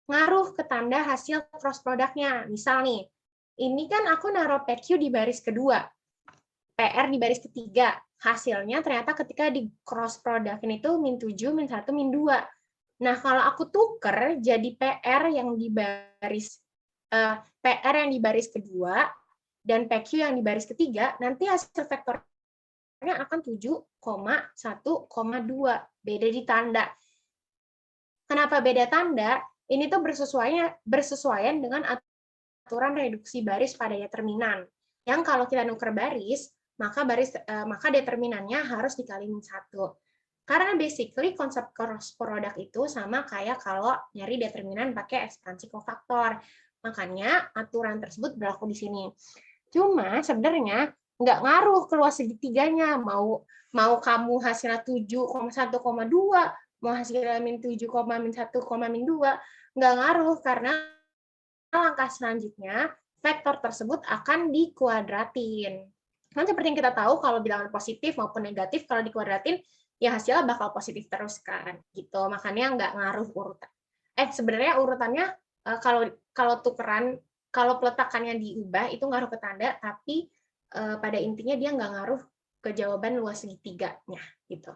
Ngaruh ke tanda hasil cross product-nya. Misal nih, ini kan aku naruh PQ di baris kedua, PR di baris ketiga. Hasilnya ternyata ketika di cross product-in itu min 7, min 1, min 2. Nah, kalau aku tuker jadi PR yang di baris kedua dan PQ yang di baris ketiga, nanti hasil vektornya akan 7,1,2. Beda di tanda. Kenapa beda tanda? Ini tuh bersesuaian dengan aturan reduksi baris pada determinan. Yang kalau kita nuker baris, maka determinannya harus dikali min 1. Karena basically konsep cross product itu sama kayak kalau nyari determinan pakai ekspansi kofaktor. Makanya aturan tersebut berlaku di sini. Cuma sebenarnya nggak ngaruh ke luas segitiganya. Mau kamu hasilnya 7,1,2, mau hasilnya min 7, min 1, min 2, nggak ngaruh karena langkah selanjutnya vektor tersebut akan dikuadratin. Kan seperti yang kita tahu kalau bilangan positif maupun negatif kalau dikuadratin ya hasilnya bakal positif terus kan gitu. Makanya nggak ngaruh urutan. Sebenarnya urutannya kalau tukeran, kalau peletakannya diubah itu ngaruh ke tanda, tapi pada intinya dia nggak ngaruh ke jawaban luas segitiganya gitu.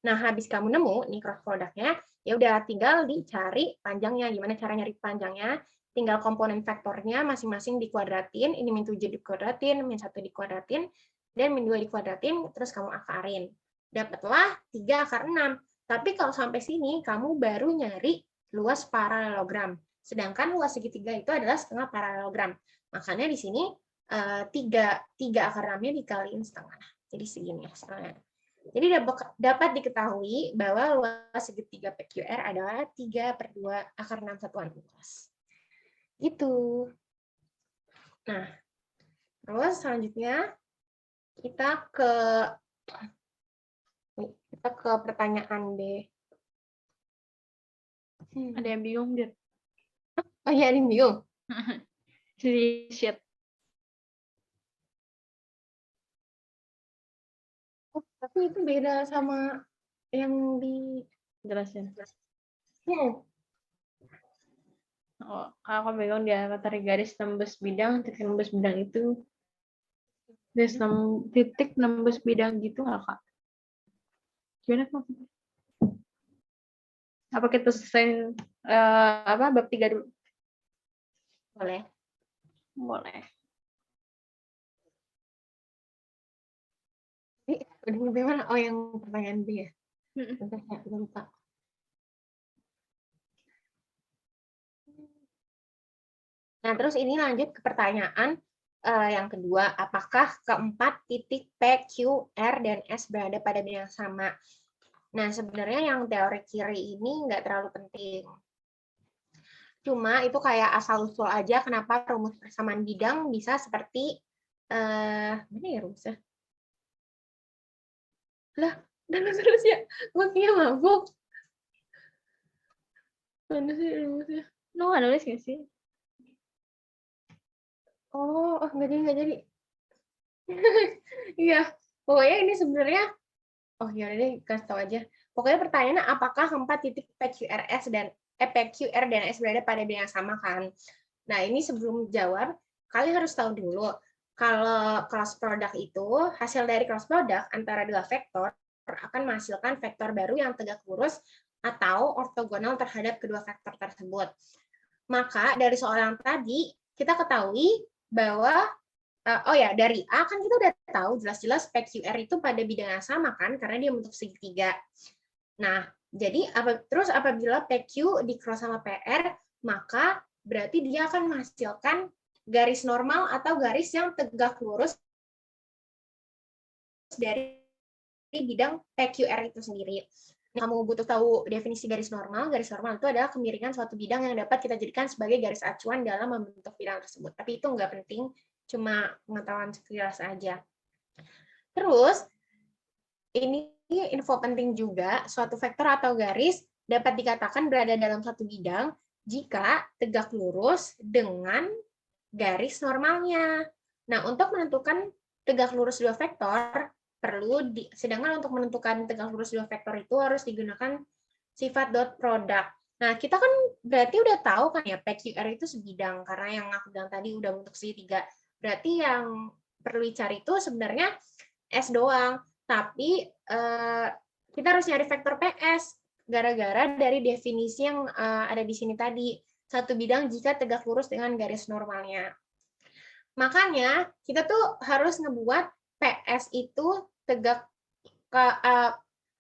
Nah, habis kamu nemu nih cross product-nya, ya udah tinggal dicari panjangnya. Gimana cara nyari panjangnya? Tinggal komponen vektornya masing-masing dikuadratin, ini min 7 dikuadratin, min 1 dikuadratin, dan min 2 dikuadratin, terus kamu akarin. Dapatlah 3 akar 6. Tapi kalau sampai sini, kamu baru nyari luas paralelogram. Sedangkan luas segitiga itu adalah setengah paralelogram. Makanya di sini 3 akar 6-nya dikaliin setengah. Jadi segini ya setengah. Jadi dapat diketahui bahwa luas segitiga PQR adalah 3/2 akar 6 satuan luas. Gitu. Nah, terus selanjutnya kita ke pertanyaan B. Ada yang bingung, Dir? Oh iya, ada yang bingung. Di sheet. Oh, tapi itu beda sama yang di Jelasin. Oh, Aku bingung dia tarik garis tembus bidang, titik tembus bidang itu. Titik nembus bidang gitu nggak, Kak? Gimana maksudnya? Apa kita selesai bab 3 dulu? boleh. Boleh. Udah bagaimana? Oh, yang pertanyaan B ya? Bentar, ya, lupa. Nah, terus ini lanjut ke pertanyaan yang kedua, apakah keempat titik P, Q, R, dan S berada pada bidang yang sama? Nah, sebenarnya yang teori kiri ini nggak terlalu penting. Cuma itu kayak asal-usul aja kenapa rumus persamaan bidang bisa seperti, mana ya rumusnya? Lah, terus ya, gue mabuk. Mana sih rumusnya? Lu nggak nulis nggak sih? Oh, nggak jadi. Iya, pokoknya ini sebenarnya, oh ya udah deh, kasih tahu aja. Pokoknya pertanyaannya apakah keempat titik PQRS dan PQR dan S berada pada bidang yang sama kan? Nah, ini sebelum jawab, kalian harus tahu dulu kalau cross product itu hasil dari cross product antara dua vektor akan menghasilkan vektor baru yang tegak lurus atau ortogonal terhadap kedua vektor tersebut. Maka dari soal yang tadi kita ketahui bahwa oh ya, dari A kan kita udah tahu jelas-jelas PQR itu pada bidang yang sama kan, karena dia bentuk segitiga. Nah, jadi terus apabila PQ di-cross sama PR, maka berarti dia akan menghasilkan garis normal atau garis yang tegak lurus dari bidang PQR itu sendiri. Kamu butuh tahu definisi garis normal. Garis normal itu adalah kemiringan suatu bidang yang dapat kita jadikan sebagai garis acuan dalam membentuk bidang tersebut. Tapi itu nggak penting, cuma pengetahuan sekilas aja. Terus, ini info penting juga, suatu vektor atau garis dapat dikatakan berada dalam satu bidang jika tegak lurus dengan garis normalnya. Nah, untuk menentukan tegak lurus dua vektor, sedangkan untuk menentukan tegak lurus dua vektor itu harus digunakan sifat dot product. Nah, kita kan berarti udah tahu kan ya, PQR itu sebidang, karena yang aku bilang tadi udah bentuk segitiga. Berarti yang perlu dicari itu sebenarnya S doang. Tapi kita harus nyari vektor PS, gara-gara dari definisi yang ada di sini tadi. Satu bidang jika tegak lurus dengan garis normalnya. Makanya kita tuh harus ngebuat PS itu tegak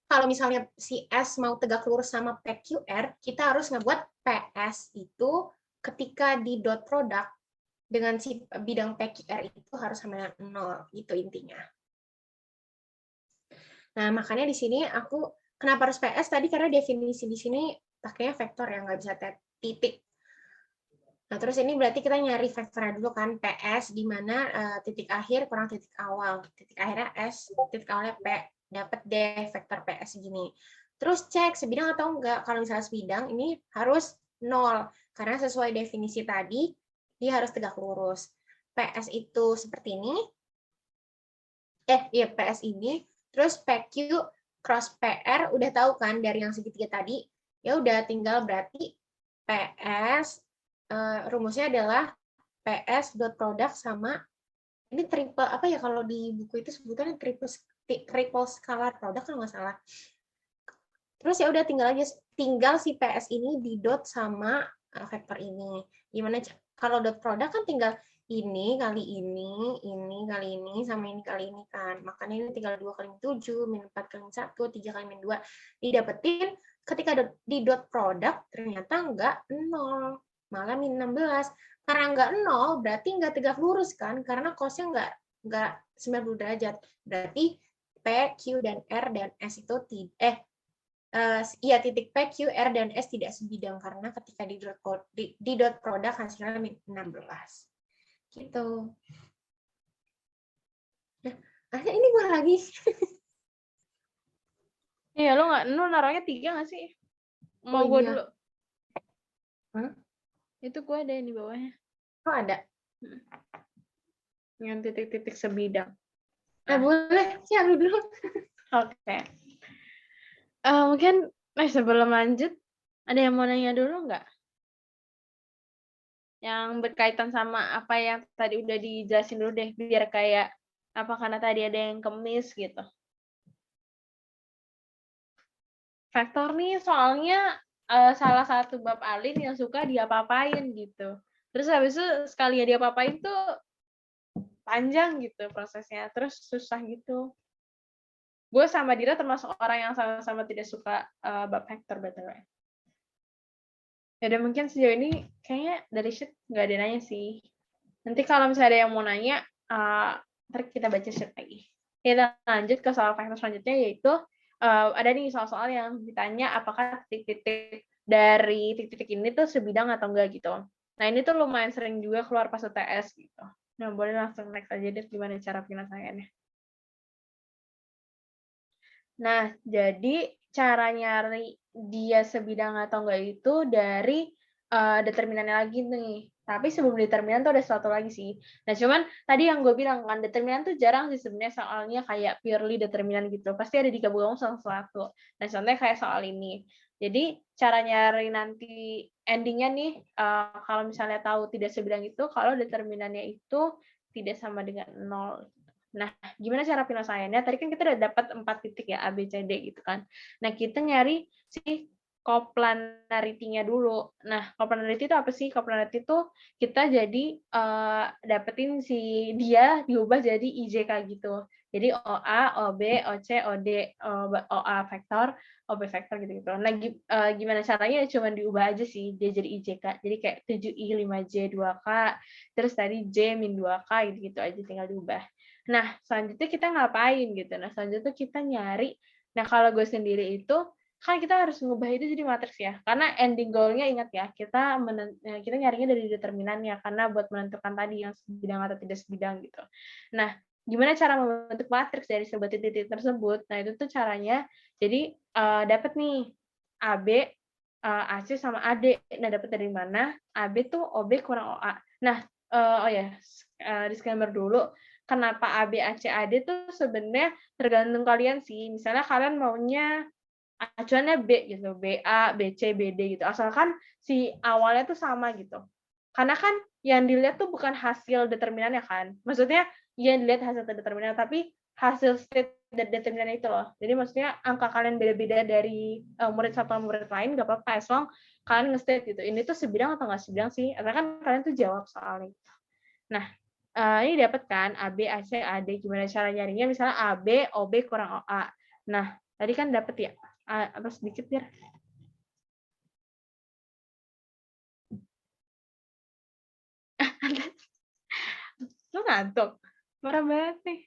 kalau misalnya si S mau tegak lurus sama PQR, kita harus ngebuat PS itu ketika di dot product dengan si bidang PQR itu harus sama 0, itu intinya. Nah, makanya di sini aku kenapa harus PS tadi, karena definisi di sini pakainya vektor yang nggak bisa titik. Nah, terus ini berarti kita nyari vektornya dulu kan, PS di mana titik akhir kurang titik awal. Titik akhirnya S, titik awalnya P, dapat deh vektor PS gini. Terus cek sebidang atau enggak. Kalau misalnya sebidang ini harus 0, karena sesuai definisi tadi dia harus tegak lurus. PS itu seperti ini. Iya PS ini. Terus PQ cross PR udah tahu kan dari yang segitiga tadi. Ya udah tinggal berarti PS rumusnya adalah PS dot product sama ini triple apa ya kalau di buku itu sebutannya triple scalar product kalau nggak salah. Terus ya udah tinggal si PS ini di dot sama vektor ini. Gimana kalau dot product kan tinggal ini kali ini kali ini sama ini kali ini kan. Makanya ini tinggal 2 kali 7 min 4 kali 1 3 kali min 2 didapetin ketika di dot product ternyata enggak 0. Malah min 16. Karena enggak 0, berarti enggak tegak lurus kan? Karena cosnya enggak 90 derajat. Berarti P, Q, dan R, dan S itu titik P, Q, R, dan S tidak sebidang. Karena ketika di dot product hasilnya min 16. Gitu. Nah, ini gue lagi. Iya, lu naruhnya 3 nggak sih? Mau gue dulu? Itu gue ada yang di bawahnya. Oh, ada. Yang titik-titik sebidang. Boleh. Ya, lu dulu. Oke. Mungkin sebelum lanjut, ada yang mau nanya dulu nggak? Yang berkaitan sama apa yang tadi udah dijelasin dulu deh, biar kayak apa karena tadi ada yang kemis gitu. Vektor nih soalnya salah satu bab Alin yang suka diapa-apain gitu. Terus habis itu sekali dia apa-apain tuh panjang gitu prosesnya, terus susah gitu. Gue sama Dira termasuk orang yang sama-sama tidak suka bab vektor BTW. Ya udah mungkin sejauh ini kayaknya dari sheet nggak ada nanya sih. Nanti kalau misalnya ada yang mau nanya, ntar kita baca sheet lagi. Kita lanjut ke soal faktor selanjutnya, yaitu ada nih soal-soal yang ditanya apakah titik-titik dari titik-titik ini tuh sebidang atau enggak gitu. Nah ini tuh lumayan sering juga keluar pas UTS gitu. Nah boleh langsung next aja deh gimana cara penyelesaiannya. Nah jadi cara nyari dia sebidang atau enggak itu dari determinannya lagi nih. Tapi sebelum determinan tuh ada satu lagi sih. Nah, cuman tadi yang gue bilang kan determinan tuh jarang sih sebenarnya soalnya kayak purely determinan gitu. Pasti ada digabung sama sesuatu. Nah, contohnya kayak soal ini. Jadi cara nyari nanti endingnya nih, kalau misalnya tahu tidak sebidang itu, kalau determinannya itu tidak sama dengan 0. Nah, gimana cara penyelesaiannya? Tadi kan kita udah dapat 4 titik ya, A, B, C, D gitu kan. Nah, kita nyari si coplanarity-nya dulu. Nah, coplanarity itu apa sih? Coplanarity itu kita jadi dapetin si dia diubah jadi IJK gitu. Jadi OA, OB, OC, OD, OA vektor, OB vektor gitu-gitu. Nah, gimana caranya? Cuma diubah aja sih, dia jadi IJK. Jadi kayak 7I, 5J, 2K, terus tadi J min 2K gitu-gitu aja tinggal diubah. Nah, selanjutnya kita ngapain gitu? Nah, selanjutnya kita nyari. Nah, kalau gue sendiri itu kan kita harus mengubah itu jadi matriks ya, karena ending goal-nya ingat ya, kita nyarinya dari determinannya, karena buat menentukan tadi yang sebidang atau tidak sebidang gitu. Nah, gimana cara membentuk matriks dari sebuah titik-titik tersebut? Nah, itu tuh caranya, jadi dapat nih AB, AC sama AD. Nah, dapat dari mana? AB tuh OB kurang OA. Nah, oh ya, disclaimer dulu, kenapa AB, AC, AD tuh sebenarnya tergantung kalian sih. Misalnya kalian maunya acuannya B gitu, BA, BC, BD gitu. Asalkan si awalnya tuh sama gitu. Karena kan yang dilihat tuh bukan hasil determinannya kan. Maksudnya yang dilihat hasil determinan, tapi hasil state determinan itu loh. Jadi maksudnya angka kalian beda-beda dari murid satu sama murid lain, nggak apa-apa, as long kalian nge-state gitu. Ini tuh sebidang atau nggak sebidang sih? Karena kan kalian tuh jawab soalnya. Nah, ini dapat kan AB, AC, AD. Gimana cara nyarinya? Misalnya AB, OB kurang OA. Nah, tadi kan dapat ya. Apa sedikit ya? Lu ngantuk? Marah banget nih.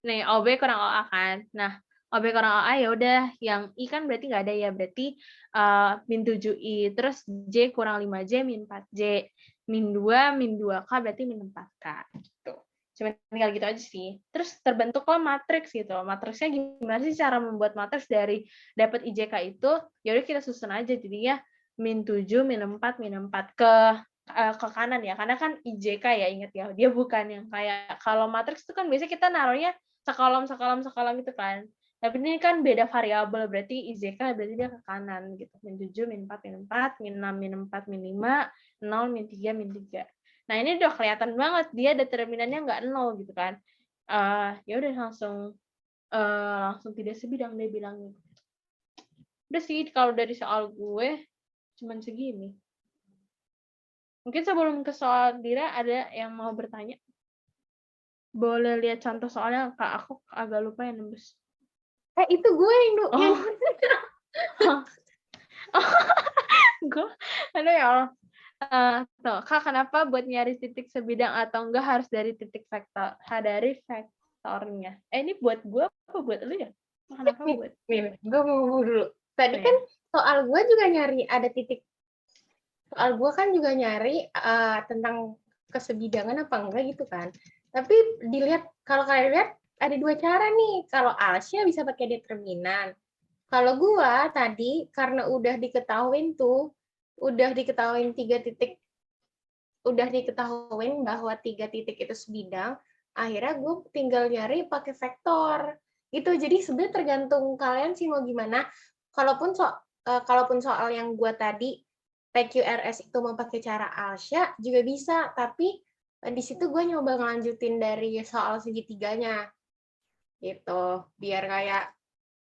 Nih, OB kurang OA kan. Nah, OB kurang OA ya udah, yang I kan berarti nggak ada ya, berarti min 7I, terus J kurang 5J, min 4J, min 2, min 2K berarti min 4K gitu. Cuma tinggal gitu aja sih. Terus terbentuklah matriks gitu. Matriksnya gimana sih cara membuat matriks dari dapat IJK itu? Ya udah kita susun aja jadinya min 7, min 4, min 4 ke kanan ya. Karena kan IJK ya, ingat ya. Dia bukan yang kayak kalau matriks itu kan biasanya kita naruhnya sekolom gitu kan. Tapi ini kan beda variabel, berarti IJK berarti dia ke kanan gitu. Min 7, min 4, min 4, min 6, min 4, min 5, 0, min 3, min 3. Nah, ini udah kelihatan banget dia determinannya nggak 0 gitu kan. Ya udah langsung tidak sebidang dia bilang. Udah sih kalau dari soal gue cuman segini. Mungkin sebelum ke soal Dira ada yang mau bertanya? Boleh lihat contoh soalnya, Kak, aku agak lupa yang nembus. Itu gue yang gue, aduh ya Allah. Tuh, Kak, kenapa buat nyari titik sebidang atau enggak harus dari titik vektor? Dari vektornya. Ini buat gue apa buat lu ya? Kenapa buat? Nih, gue mau ngomong dulu. Tadi kan soal gue juga nyari ada titik. Soal gue kan juga nyari tentang kesebidangan apa enggak gitu kan. Tapi dilihat, kalau kalian lihat ada dua cara nih. Kalau Alsya bisa pakai determinan. Kalau gue tadi karena udah diketahuin tiga titik, udah diketahuin bahwa 3 titik itu sebidang, akhirnya gue tinggal nyari pakai vektor gitu. Jadi sebenarnya tergantung kalian sih mau gimana. Kalaupun soal yang gue tadi PQRS itu mau pakai cara Alsya juga bisa, tapi di situ gue nyoba ngelanjutin dari soal segitiganya gitu, biar kayak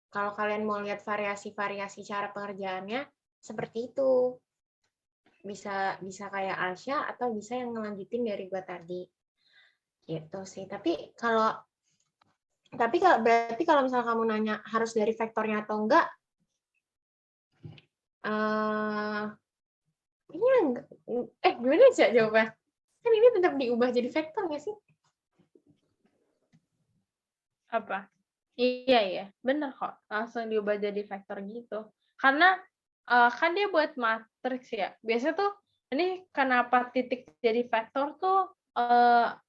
kalau kalian mau lihat variasi-variasi cara pengerjaannya seperti itu. Bisa kayak Alsya atau bisa yang ngelanjutin dari gua tadi. Gitu sih. Tapi berarti kalau misalnya kamu nanya harus dari vektornya atau enggak, Iya, gimana sih jawabnya? Kan ini tetap diubah jadi vektor nggak sih? Apa? Iya, bener kok. Langsung diubah jadi vektor gitu. Karena kan dia buat matriks ya. Biasanya tuh ini kenapa titik jadi vektor tuh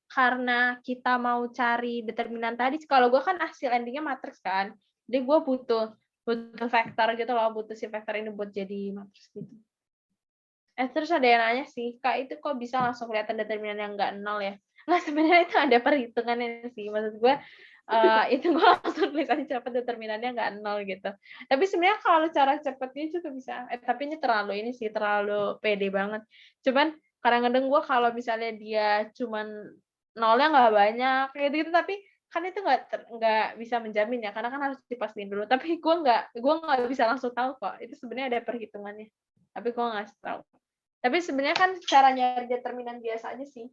karena kita mau cari determinan tadi. Kalau gue kan hasil endingnya matriks kan. Jadi gue butuh vektor gitu loh, butuh si vektor ini buat jadi matriks gitu. Terus ada yang nanya sih, Kak itu kok bisa langsung kelihatan determinan yang nggak nol ya? Nah sebenarnya itu ada perhitungannya sih, maksud gue itu gue langsung tulis aja cepet determinannya nggak nol gitu. Tapi sebenarnya kalau cara cepetnya juga bisa, tapi ini terlalu pede banget. Cuman kadang-kadang gue kalau misalnya dia cuman nolnya nggak banyak kayak gitu, tapi kan itu nggak bisa menjamin ya, karena kan harus dipastiin dulu. Tapi gue nggak bisa langsung tahu kok, itu sebenarnya ada perhitungannya. Tapi gue nggak tahu. Tapi sebenarnya kan cara nyari determinan biasa aja sih.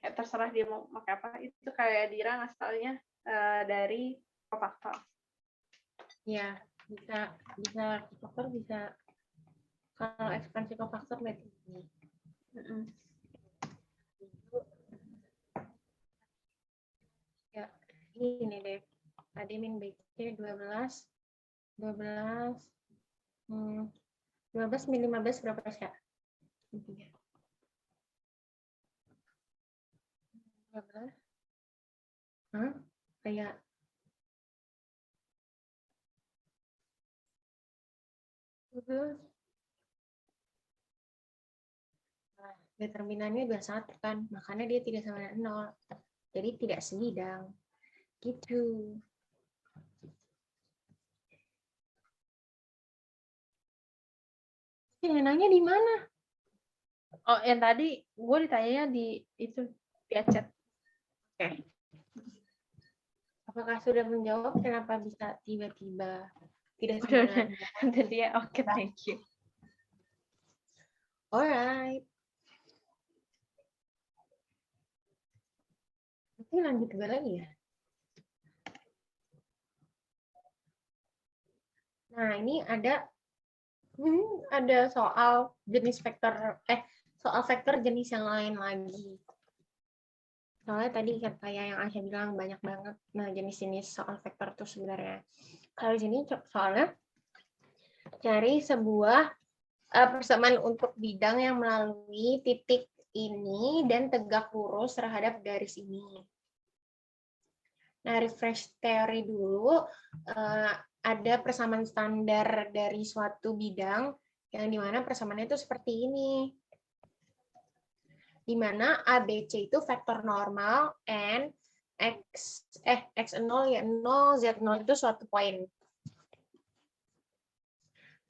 Ya, terserah dia mau pakai apa. Itu kayak Dira ngasih taunya dari cofactor. Ya, bisa cofactor bisa. Kalau ekspansi cofactor berarti ini. Ya, ini deh. Tadi min BC 12 min 15 berapa sih? 12. Kayak determinannya 21 kan, makanya dia tidak sama dengan 0. Jadi tidak sebidang. Gitu. Yang nanya di mana? Oh, yang tadi gue ditanyanya di itu via chat. Oke. Apakah sudah menjawab kenapa bisa tiba-tiba tidak Udah. sama? Jadi ya oke, thank you. Alright. Nanti lanjut juga lagi ya. Nah, ini ada soal jenis vektor, soal vektor jenis yang lain lagi. Soalnya tadi kayak yang Asya bilang banyak banget. Nah, jenis-jenis soal vektor itu sebenarnya. Kalau di sini soalnya cari sebuah persamaan untuk bidang yang melalui titik ini dan tegak lurus terhadap garis ini. Nah, refresh teori dulu. Ada persamaan standar dari suatu bidang yang dimana persamaannya itu seperti ini. Dimana ABC itu vektor normal and X0, Y0, Z0 itu suatu poin.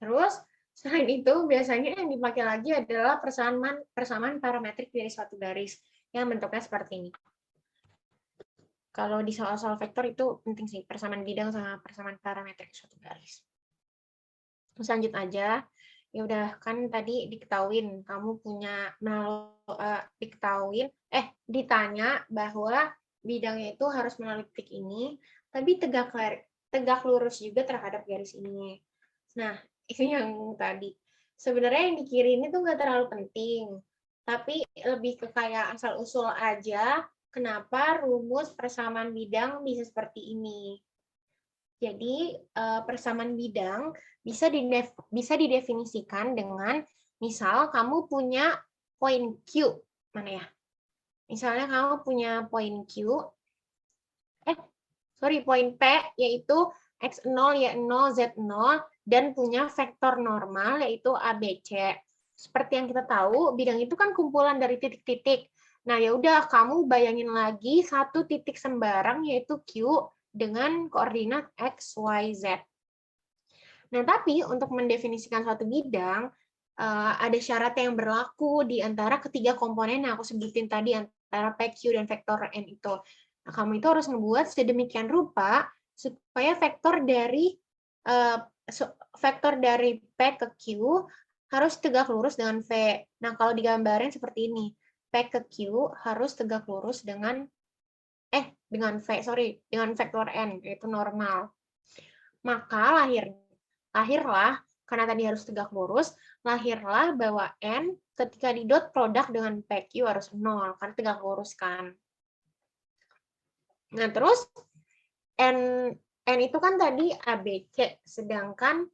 Terus selain itu biasanya yang dipakai lagi adalah persamaan parametrik dari suatu garis yang bentuknya seperti ini. Kalau di soal-soal vektor itu penting sih, persamaan bidang sama persamaan parametrik suatu garis. Terus lanjut aja. Ya udah, kan tadi diketahuin kamu punya ditanya bahwa bidangnya itu harus melalui titik ini, tapi tegak lurus juga terhadap garis ini. Nah, itu yang tadi. Sebenarnya yang di kiri ini tuh nggak terlalu penting, tapi lebih ke kayak asal-usul aja kenapa rumus persamaan bidang bisa seperti ini. Jadi persamaan bidang bisa didefinisikan dengan misal kamu punya poin Q, mana ya? Misalnya kamu punya poin Q, poin P yaitu X0, Y0, Z0 dan punya vektor normal yaitu ABC. Seperti yang kita tahu, bidang itu kan kumpulan dari titik-titik. Nah, ya udah kamu bayangin lagi satu titik sembarang yaitu Q dengan koordinat X, Y, Z. Nah, tapi untuk mendefinisikan suatu bidang, ada syarat yang berlaku di antara ketiga komponen yang aku sebutin tadi, antara PQ dan vektor N itu. Nah, kamu itu harus membuat sedemikian rupa supaya vektor dari P ke Q harus tegak lurus dengan V. Nah, kalau digambarin seperti ini, P ke Q harus tegak lurus dengan vektor N, yaitu normal. Maka lahirlah karena tadi harus tegak lurus, lahirlah bahwa N ketika di dot produk dengan PQ harus 0, karena tegak lurus kan. Nah, terus N itu kan tadi ABC, sedangkan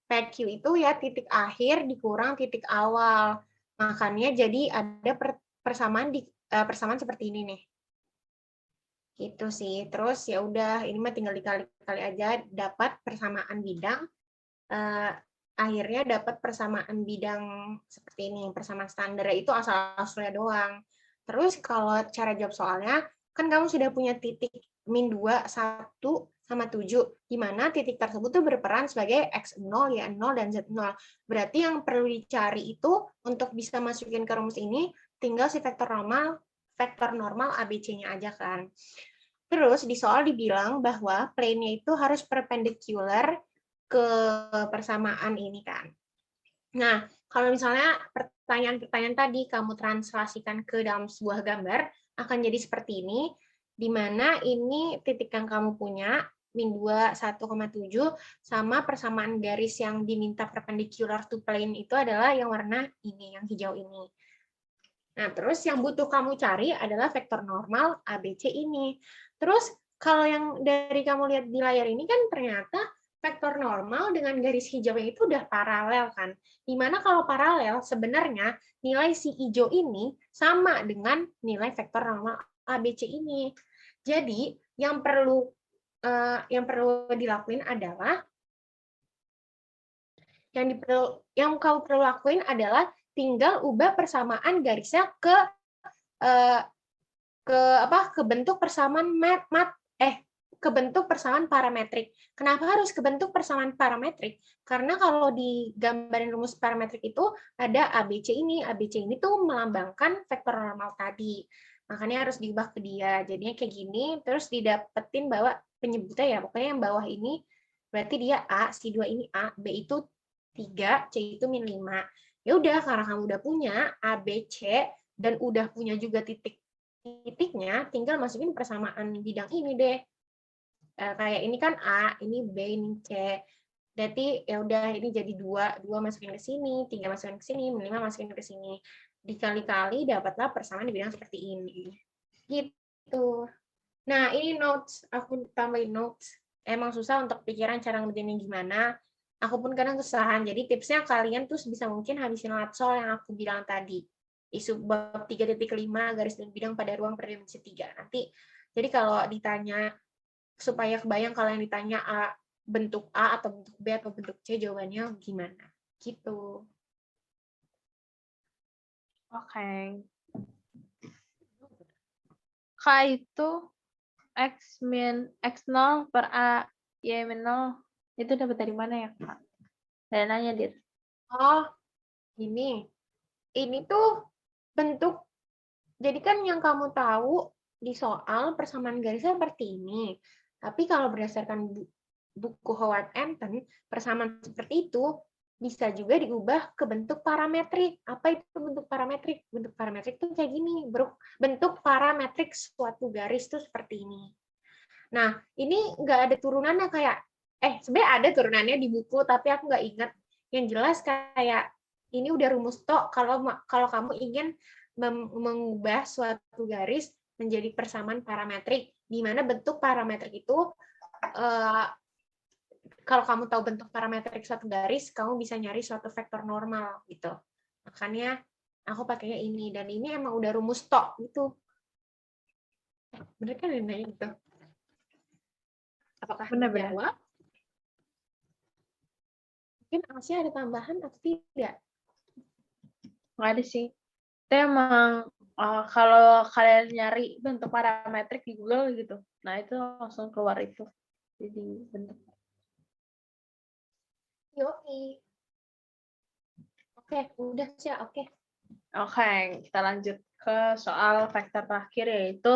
PQ itu ya titik akhir dikurang titik awal. Makanya jadi ada persamaan seperti ini nih. Gitu sih. Terus ya udah, ini mah tinggal dikali-kali aja dapat persamaan bidang. Akhirnya dapat persamaan bidang seperti ini, persamaan standar itu asal-asalnya doang. Terus kalau cara jawab soalnya, kan kamu sudah punya titik min 2, 1, sama 7, di mana titik tersebut tuh berperan sebagai X0, Y0, dan Z0. Berarti yang perlu dicari itu untuk bisa masukin ke rumus ini, tinggal si vektor normal ABC-nya aja kan. Terus di soal dibilang bahwa plane-nya itu harus perpendicular ke persamaan ini kan. Nah, kalau misalnya pertanyaan-pertanyaan tadi kamu translasikan ke dalam sebuah gambar, akan jadi seperti ini, di mana ini titik yang kamu punya, min 2, 1,7, sama persamaan garis yang diminta perpendicular to plane itu adalah yang warna ini, yang hijau ini. Nah, terus yang butuh kamu cari adalah vektor normal ABC ini. Terus kalau yang dari kamu lihat di layar ini kan ternyata vektor normal dengan garis hijaunya itu udah paralel kan. Dimana kalau paralel sebenarnya nilai si hijau ini sama dengan nilai vektor normal ABC ini. Jadi yang perlu dilakuin adalah yang kamu perlu lakuin adalah tinggal ubah persamaan garisnya ke bentuk persamaan ke bentuk persamaan parametrik. Kenapa harus ke bentuk persamaan parametrik? Karena kalau di gambaran rumus parametrik itu ada ABC ini. ABC ini tuh melambangkan vektor normal tadi. Makanya harus diubah ke dia. Jadinya kayak gini, terus didapetin bahwa penyebutnya ya, pokoknya yang bawah ini berarti dia A, si 2 ini A, B itu 3, C itu min 5. Ya udah, karena kamu udah punya A, B, C, dan udah punya juga titiknya, tinggal masukin persamaan bidang ini deh. Kayak ini kan A, ini B, ini C. Berarti ya udah ini jadi 2 masukin ke sini, 3 masukin ke sini, 5 masukin ke sini. Dikali-kali dapatlah persamaan di bidang seperti ini. Gitu. Nah, ini notes, aku tambahin notes. Emang susah untuk pikiran cara ngerjainnya gimana. Aku pun kadang kesusahan. Jadi tipsnya kalian tuh sebisa mungkin habisin latsol yang aku bilang tadi. Isu bab 3.5 garis dan bidang pada ruang berdimensi 3. Nanti jadi kalau ditanya supaya kebayang kalau yang ditanya bentuk A atau bentuk B atau bentuk C jawabannya gimana. Gitu. Oke. K itu X0 per A Y min 0 itu dapat dari mana ya, Kak? Saya nanya, Dit. Oh, gini. Ini tuh bentuk, jadi kan yang kamu tahu di soal persamaan garisnya seperti ini. Tapi kalau berdasarkan buku Howard Anton, persamaan seperti itu bisa juga diubah ke bentuk parametrik. Apa itu bentuk parametrik? Bentuk parametrik itu kayak gini. Bentuk parametrik suatu garis tuh seperti ini. Nah, ini nggak ada turunannya kayak, sebenarnya ada turunannya di buku, tapi aku nggak ingat. Yang jelas kayak, ini udah rumus tok kalau kamu ingin mengubah suatu garis menjadi persamaan parametrik, di mana bentuk parametrik itu, kalau kamu tahu bentuk parametrik suatu garis, kamu bisa nyari suatu vektor normal gitu. Makanya aku pakainya ini, dan ini emang udah rumus tok gitu. Bener kan nanya gitu? Apakah Benar-benar. jawab? Mungkin Asia ada tambahan atau tidak? Nggak ada sih. Itu emang kalau kalian nyari bentuk parametrik di Google gitu, nah itu langsung keluar itu. Jadi bentuk. Yoi. Oke, udah sih. Oke. Oke, kita lanjut ke soal vektor terakhir, yaitu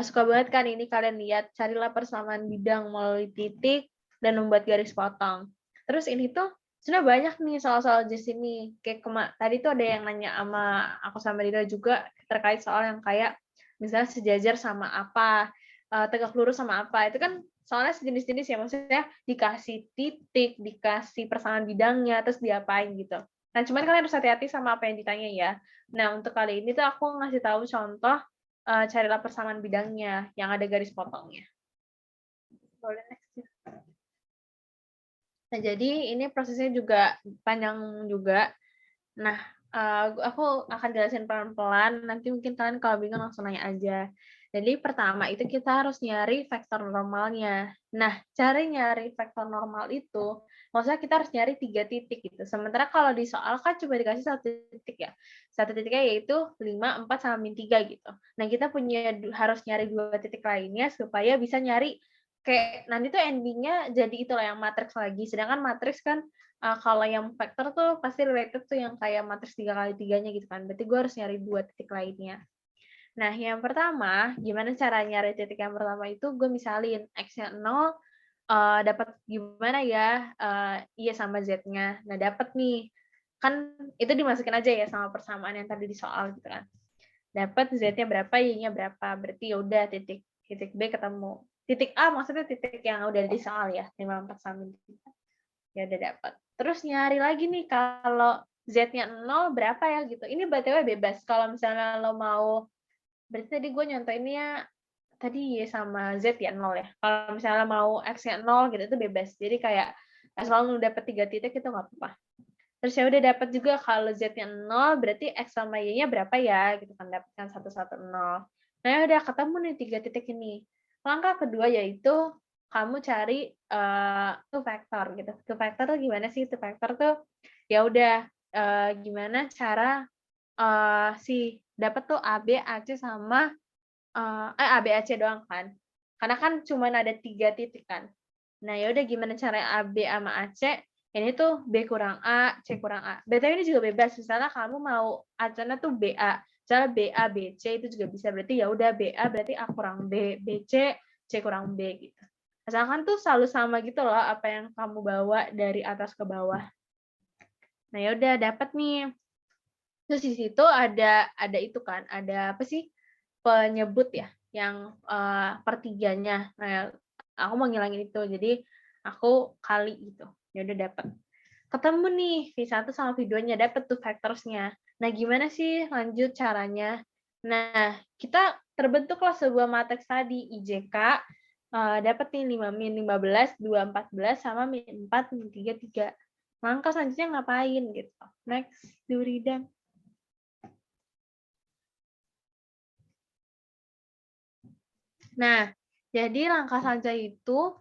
suka banget kan ini kalian lihat, carilah persamaan bidang melalui titik dan membuat garis potong. Terus ini tuh sebenarnya banyak nih soal-soal di sini. Kayak tadi tuh ada yang nanya sama aku sama Dida juga terkait soal yang kayak misalnya sejajar sama apa. tegak lurus sama apa. Itu kan soalnya sejenis-jenis ya, maksudnya dikasih titik, dikasih persamaan bidangnya, terus diapain gitu. Nah, cuman kalian harus hati-hati sama apa yang ditanya ya. Nah, untuk kali ini tuh aku ngasih tahu contoh carilah persamaan bidangnya yang ada garis potongnya. Boleh next ya. Nah, jadi ini prosesnya juga panjang juga. Nah, aku akan jelasin pelan-pelan, nanti mungkin kalian kalau bingung langsung nanya aja. Jadi pertama itu kita harus nyari vektor normalnya. Nah, cara nyari vektor normal itu, maksudnya kita harus nyari 3 titik gitu. Sementara kalau di soal kan cuma dikasih 1 titik ya. 1 titiknya yaitu 5, 4, sama min 3 gitu. Nah, kita harus nyari 2 titik lainnya supaya bisa nyari kayak nanti tuh endingnya jadi itulah yang matriks lagi. Sedangkan matriks kan kalau yang vektor tuh pasti related tuh yang kayak matriks 3x3-nya gitu kan. Berarti gue harus nyari 2 titik lainnya. Nah, yang pertama, gimana cara nyari titik yang pertama itu gue misalin X-nya 0, dapat gimana ya, Y sama Z-nya. Nah, dapat nih. Kan itu dimasukin aja ya sama persamaan yang tadi di soal gitu kan. Dapat Z-nya berapa, Y-nya berapa. Berarti ya udah titik B ketemu. Titik A maksudnya titik yang udah di soal ya, 5, 4, sama 3. Ya udah dapat. Terus nyari lagi nih kalau Z-nya 0 berapa ya gitu. Ini BTW bebas. Kalau misalnya lo mau, berarti tadi gue nyontoinnya tadi Y sama Z ya 0 ya. Kalau misalnya mau X-nya 0 gitu itu bebas. Jadi kayak selalu dapat 3 titik itu nggak apa-apa. Terus ya udah dapat juga kalau Z-nya 0 berarti X sama Y-nya berapa ya gitu kan, dapatkan 1, 1, 0. Nah ya udah ketemu nih 3 titik ini. Langkah kedua yaitu kamu cari two vektor gitu. Two vektor tuh gimana sih? Two vektor tuh ya udah gimana cara dapat tuh AB, AC sama AB, AC doang kan. Karena kan cuma ada 3 titik kan. Nah, ya udah gimana cara AB sama AC? Ini tuh B kurang A, C kurang A. BTW ini juga bebas. Misalnya kamu mau AC-nya tuh BA. Misalnya BA, BC itu juga bisa. Berarti ya udah BA berarti A kurang B, BC, C kurang B gitu. Asalkan tuh selalu sama gitu loh apa yang kamu bawa dari atas ke bawah. Nah, ya udah dapat nih. Terus di situ ada itu kan, ada apa sih? Penyebut ya, yang pertiganya. Nah, aku mau ngilangin itu. Jadi aku kali gitu. Ya udah dapat. Ketemu nih V1 sama V2-nya, dapat tuh vektorsnya. Nah, gimana sih lanjut caranya? Nah, kita terbentuklah sebuah matriks tadi IJK, dapat nih 5 min 15, 2 14 sama min 4 min 3 3. Langkah selanjutnya ngapain gitu. Next, Duridan. Nah, jadi langkah selanjutnya itu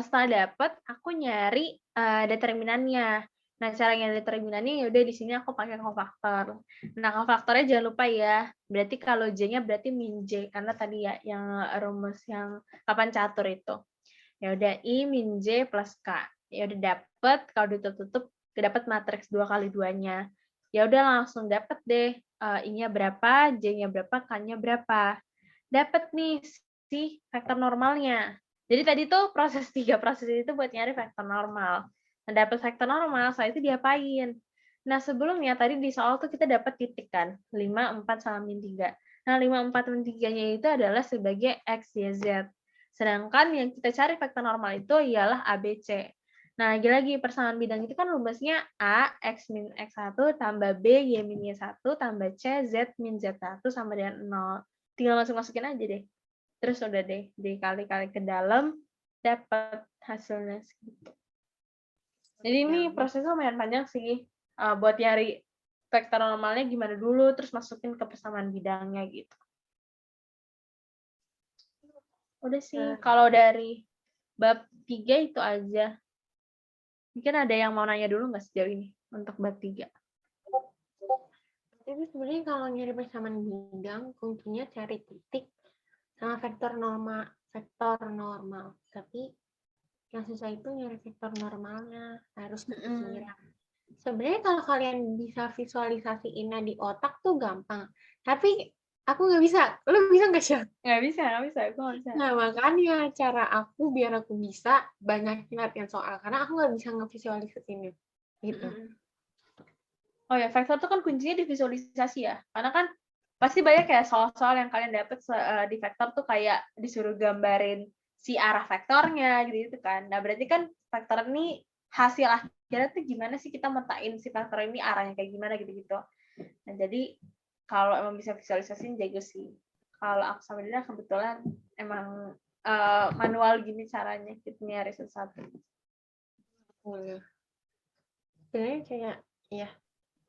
setelah dapat aku nyari determinannya. Nah, cara nyari determinannya ya udah di sini aku pakai kofaktor. Nah, kofaktornya jangan lupa ya. Berarti kalau J-nya berarti min J karena tadi ya yang rumus yang papan catur itu. Ya udah I min J plus K. Ya udah dapat kalau ditutup dapat matriks 2 kali 2-nya. Ya udah langsung dapat deh I-nya berapa, J-nya berapa, K-nya berapa. Dapat nih si vektor normalnya. Jadi tadi tuh 3 proses itu buat nyari vektor normal. Nah, dapat vektor normal, setelah itu diapain? Nah, sebelumnya tadi di soal tuh kita dapat titik kan, 5, 4, sama min 3. Nah, 5, 4, min 3-nya itu adalah sebagai X, Y, Z. Sedangkan yang kita cari vektor normal itu ialah A, B, C. Nah, lagi-lagi persamaan bidang itu kan rumusnya A, X min X1, tambah B, Y min Y1, tambah C, Z min Z1 sama dengan 0. Tinggal masukin aja deh. Terus udah deh, dikali-kali ke dalam, dapat hasilnya segitu. Jadi ini prosesnya lumayan panjang sih, buat nyari vektor normalnya gimana dulu, terus masukin ke persamaan bidangnya gitu. Udah sih, kalau dari bab 3 itu aja. Mungkin ada yang mau nanya dulu nggak sejauh ini untuk bab 3? Tapi sebenarnya kalau nyari persamaan bidang, kuncinya cari titik sama vektor normal. Tapi yang susah itu nyari vektor normalnya, harus kepikiran. Sebenarnya kalau kalian bisa visualisasiinnya di otak tuh gampang. Tapi aku nggak bisa. Lu bisa nggak sih? Nggak bisa. Aku nggak bisa. Nah, makanya cara aku biar aku bisa banyak latihan soal. Karena aku nggak bisa ngevisualisasiinnya. Gitu. Oh ya, vektor itu kan kuncinya di visualisasi ya. Karena kan pasti banyak kayak soal-soal yang kalian dapet di vektor tuh kayak disuruh gambarin si arah vektornya gitu kan. Nah, berarti kan vektor ini hasil akhirnya tuh gimana sih kita metain si vektor ini arahnya kayak gimana gitu-gitu. Nah, jadi kalau emang bisa visualisasiin jago sih. Kalau aku sama Dina kebetulan emang manual gini caranya gitu nyari sesuatu. Sebenarnya kayak ya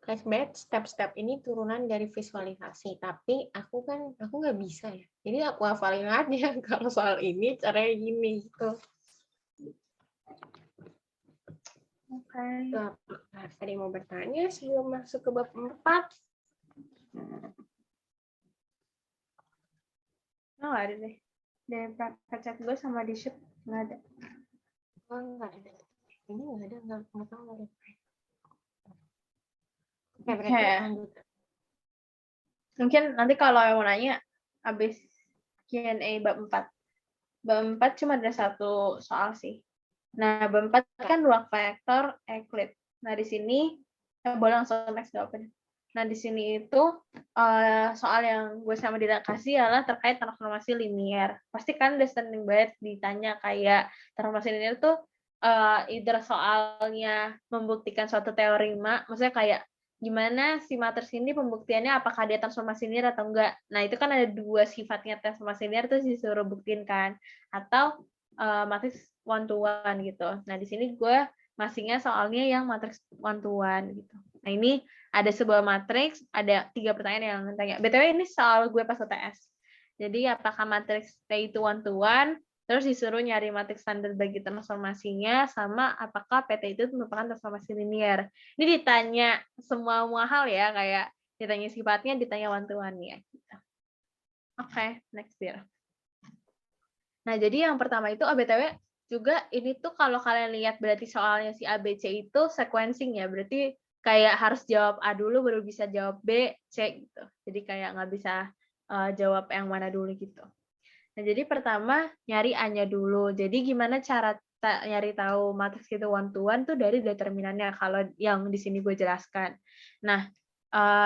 kayak step-step ini turunan dari visualisasi, tapi aku nggak bisa ya. Jadi aku hafalin aja kalau soal ini caranya gini gitu. Oke. Ada yang mau bertanya sebelum masuk ke bab 4? Nggak ada deh. Dari praktek chat gue sama di ship nggak ada. Oh, nggak ada. Ini nggak ada, nggak tahu nggak ada. Oke, berarti lanjut. Mungkin nanti kalau yang mau nanya habis Q&A bab 4. Bab 4 cuma ada satu soal sih. Nah, bab 4 kan ruang vektor Euclid. Nah, di sini boleh langsung next jawabannya. Nah, di sini itu soal yang gue sama Dina kasih adalah terkait transformasi linear. Pasti kan udah sering banget ditanya kayak transformasi linear tuh either soalnya membuktikan suatu teorema, maksudnya kayak gimana si matriks ini pembuktiannya apakah dia transformasi linear atau enggak. Nah, itu kan ada dua sifatnya transformasi linear terus disuruh buktiin kan. Atau matriks one to one gitu. Nah, di sini gue masihnya soalnya yang matriks one to one gitu. Nah, ini ada sebuah matriks, ada 3 pertanyaan yang tanya. BTW ini soal gue pas UTS. Jadi apakah matriks T itu one to one, terus disuruh nyari matriks standar bagi transformasinya, sama apakah PT itu merupakan transformasi linear. Ini ditanya semua hal ya, kayak ditanya sifatnya, ditanya one to one ya. Oke, next year. Nah, jadi yang pertama itu BTW juga ini tuh kalau kalian lihat berarti soalnya si ABC itu sequencing ya, berarti kayak harus jawab A dulu baru bisa jawab B, C gitu. Jadi kayak nggak bisa jawab yang mana dulu gitu. Nah, jadi pertama nyari A-nya dulu. Jadi gimana cara nyari tahu matriks itu one to one tuh dari determinannya kalau yang di sini gue jelaskan. Nah,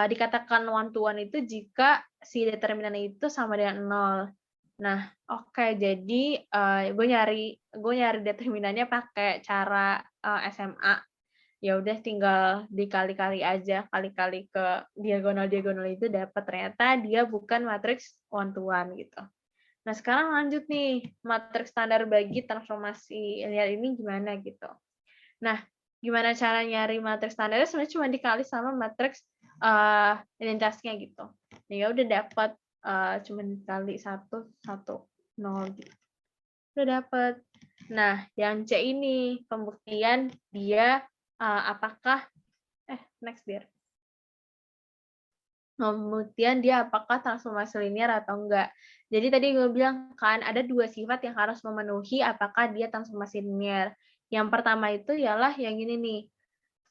dikatakan one to one itu jika si determinannya itu sama dengan 0. Nah, oke, jadi gue nyari determinannya pakai cara SMA. Ya udah tinggal dikali-kali aja, kali-kali ke diagonal itu dapat ternyata dia bukan matriks one to one gitu. Nah, sekarang lanjut nih, matriks standar bagi transformasi linear ini gimana gitu. Nah, gimana cara nyari matriks standarnya sebenarnya cuma dikali sama matriks identitasnya gitu. Nah, ya udah dapat cuma dikali 1, 0 gitu. Udah dapat. Nah, yang C ini pembuktian dia apakah next biar. Kemudian dia apakah transformasi linear atau enggak. Jadi tadi gue bilang kan ada dua sifat yang harus memenuhi apakah dia transformasi linear. Yang pertama itu ialah yang ini nih,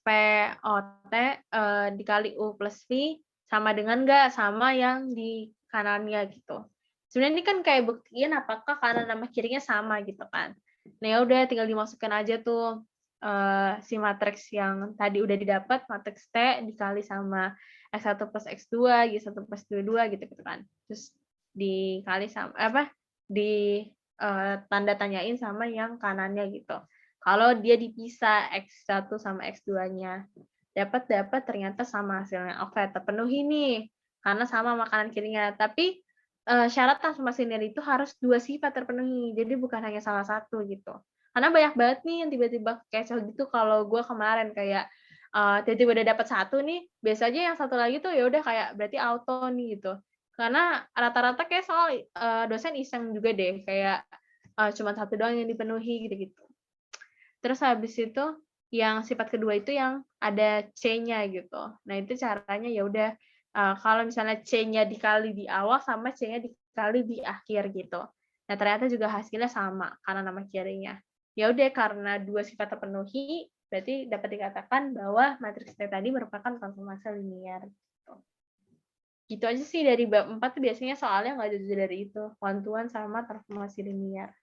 POT dikali U plus V sama dengan enggak sama yang di kanannya gitu. Sebenarnya ini kan kayak buktiin apakah kanan sama kirinya sama gitu kan. Nah ya udah tinggal dimasukkan aja tuh si matriks yang tadi udah didapat, matriks T dikali sama X1 plus X2, Y1 plus Y2 gitu kan. Terus dikali sama di tanda tanyain sama yang kanannya gitu. Kalau dia dipisah X1 sama X2-nya. Dapat ternyata sama hasilnya. Oke, terpenuhi nih. Karena sama makanan kirinya. Tapi syarat transformasi linear itu harus dua sifat terpenuhi. Jadi bukan hanya salah satu gitu. Karena banyak banget nih yang tiba-tiba kecoh gitu kalau gue kemarin kayak tiba-tiba udah dapat satu nih, biasanya yang satu lagi tuh ya udah kayak berarti auto nih gitu. Karena rata-rata kayak soal dosen iseng juga deh, kayak cuma satu doang yang dipenuhi gitu-gitu. Terus habis itu yang sifat kedua itu yang ada C-nya gitu. Nah, itu caranya ya udah kalau misalnya C-nya dikali di awal sama C-nya dikali di akhir gitu. Nah, ternyata juga hasilnya sama karena nama kirinya. Ya udah karena dua sifat terpenuhi, berarti dapat dikatakan bahwa matriks T tadi merupakan transformasi linear. Gitu aja sih dari bab 4 tuh biasanya soalnya nggak jauh dari itu. One to one sama transformasi linear.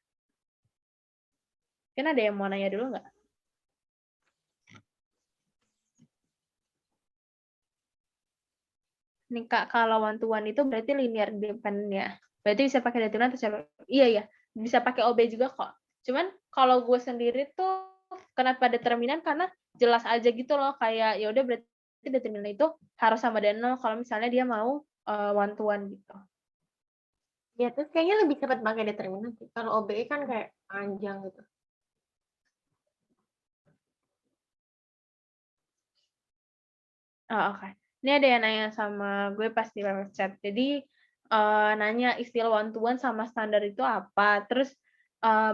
Kan ada yang mau nanya dulu nggak? nih Kak, kalau one to one itu berarti linear dependent ya. Berarti bisa pakai determinan atau siapa? Iya ya, bisa pakai OB juga kok. Cuman kalau gue sendiri tuh kenapa determinan, karena jelas aja gitu loh, kayak ya udah berarti determinan itu harus sama dengan 0 kalau misalnya dia mau one to one gitu. Ya, terus kayaknya lebih cepat pakai determinan sih. Kalau OBE kan kayak panjang gitu. Oh, oke. Ini ada yang nanya sama gue pas di web chat. Jadi nanya istilah one to one sama standar itu apa? Terus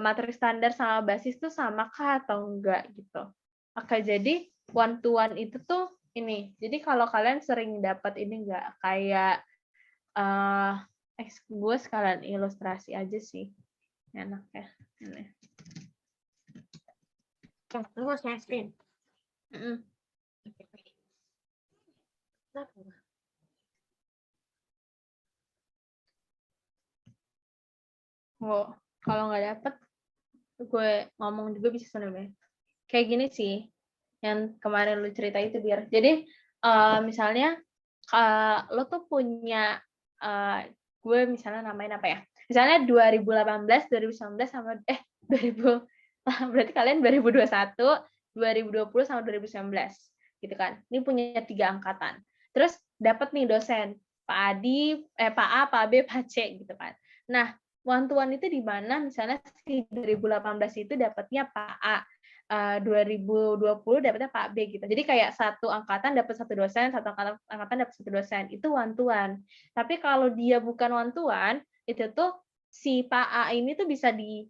materi standar sama basis tuh sama kah atau enggak gitu. Oke, jadi one to one itu tuh ini. Jadi kalau kalian sering dapat ini enggak kayak gue sekalian ilustrasi aja sih. Enak ya. Ini. Ya, lu mau share screen. Mm-mm. Oh, kalau nggak dapet, gue ngomong juga bisa sebenarnya. Kayak gini sih, yang kemarin lu cerita itu biar. Jadi misalnya lo tuh punya, gue misalnya namain apa ya? Misalnya 2018, 2019 sama 2000, berarti kalian 2021, 2020 sama 2019 gitu kan. Ini punya 3 angkatan. Terus dapat nih dosen, Pak Adi, Pak A, Pak B, Pak C gitu kan. Nah, one to one itu di mana misalnya si 2018 itu dapatnya Pak A, 2020 dapatnya Pak B gitu. Jadi kayak satu angkatan dapat satu dosen, satu angkatan dapat satu dosen. Itu one to one. Tapi kalau dia bukan one to one, itu tuh si Pak A ini tuh bisa di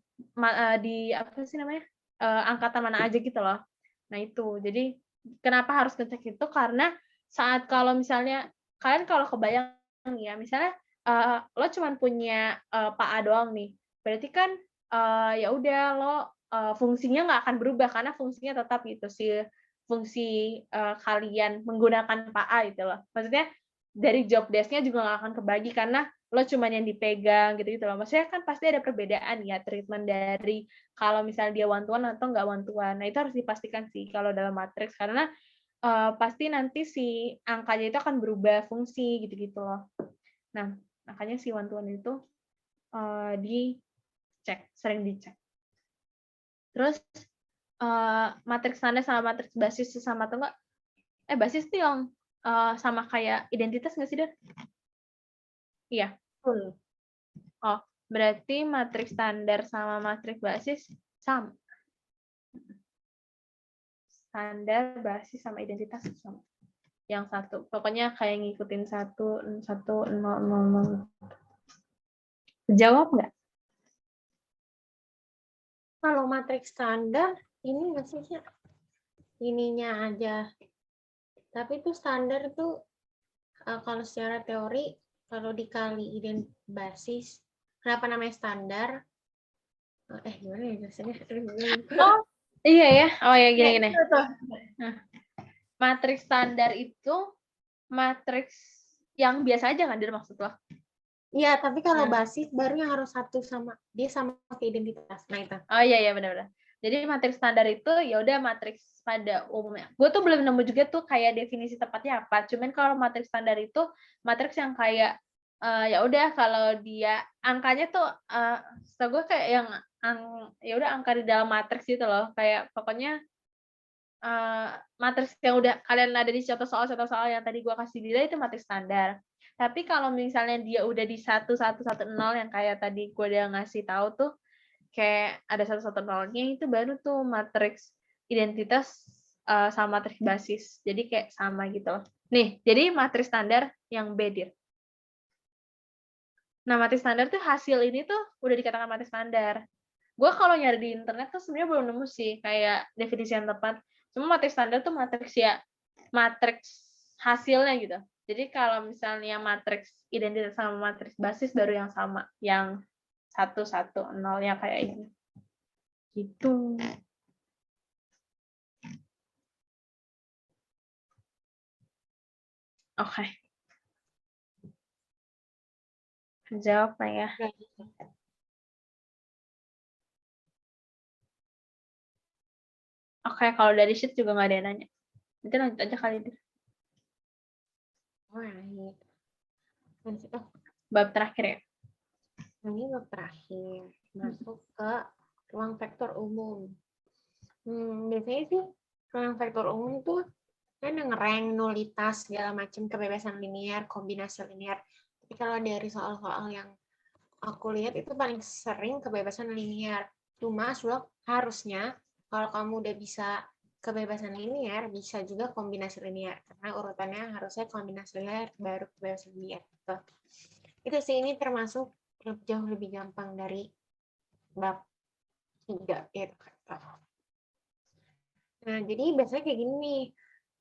apa sih namanya? Angkatan mana aja gitu loh. Nah, itu. Jadi kenapa harus ngecek itu, karena saat kalau misalnya kalian kalau kebayang ya, misalnya lo cuma punya Pak A doang nih. Berarti kan ya udah lo fungsinya nggak akan berubah karena fungsinya tetap gitu sih, fungsi kalian menggunakan Pak A gitu loh. Maksudnya dari job desk-nya juga nggak akan kebagi karena lo cuma yang dipegang gitu loh. Maksudnya kan pasti ada perbedaan ya treatment dari kalau misalnya dia one to one atau nggak one to one. Nah, itu harus dipastikan sih kalau dalam matriks karena pasti nanti si angkanya itu akan berubah fungsi gitu-gitu loh. Nah, makanya si one to one itu dicek, sering dicek. Terus matriks standar sama matriks basis sama atau enggak? Basis itu yang sama kayak identitas nggak sih, Dan? Iya. Oh, berarti matriks standar sama matriks basis sama. Standar, basis, sama identitas sama. Yang satu. Pokoknya kayak ngikutin 1, 0, 0. Jawab nggak? Kalau matriks standar, ini nggak sih, ininya aja. Tapi itu standar itu kalau secara teori, kalau dikali basis, kenapa namanya standar? Gimana ya biasanya? Oh, iya ya. Oh ya, gini-gini. Nah, matriks standar itu matriks yang biasa aja kan, dia maksud lo? iya, tapi kalau basis baru yang harus satu sama dia sama ke identitas. Nah, itu. Oh iya benar-benar. Jadi matriks standar itu ya udah matriks pada umumnya. Gue tuh belum nemu juga tuh kayak definisi tepatnya apa. Cuman kalau matriks standar itu matriks yang kayak ya udah kalau dia angkanya tuh setahu gue kayak yang ya udah angka di dalam matriks gitu loh. Kayak pokoknya matriks yang udah kalian ada di contoh soal yang tadi gue kasih dia itu matriks standar. Tapi kalau misalnya dia udah di 1, 1, 1, 0 yang kayak tadi gue udah ngasih tahu tuh, kayak ada 1, 1, 0-nya itu baru tuh matriks identitas sama matriks basis. Jadi kayak sama gitu loh. Nih, jadi matriks standar yang B-dir. Nah, matriks standar tuh hasil ini tuh udah dikatakan matriks standar. Gue kalau nyari di internet tuh sebenarnya belum nemu sih kayak definisi yang tepat. Cuma matriks standar tuh matriks ya matriks hasilnya gitu. Jadi kalau misalnya matriks identitas sama matriks basis baru yang sama, yang 1, 1, 0-nya kayak ini. Gitu. Oke. Jawab lah ya. Oke, kalau dari sheet juga nggak ada yang nanya. Nanti lanjut aja kali ini. Alright. Bab terakhir ya. Ini bab terakhir, masuk ke ruang vektor umum. Biasanya sih ruang vektor umum tuh kan ngerank, nulitas, segala macam, kebebasan linear, kombinasi linear. Tapi kalau dari soal-soal yang aku lihat itu paling sering kebebasan linear. Cuma harusnya kalau kamu udah bisa kebebasan linear, bisa juga kombinasi linear. Karena urutannya harusnya kombinasi linear, baru kebebasan linear. Gitu. Itu sih, ini termasuk jauh lebih gampang dari bab 3. Gitu. Nah, jadi biasanya kayak gini nih.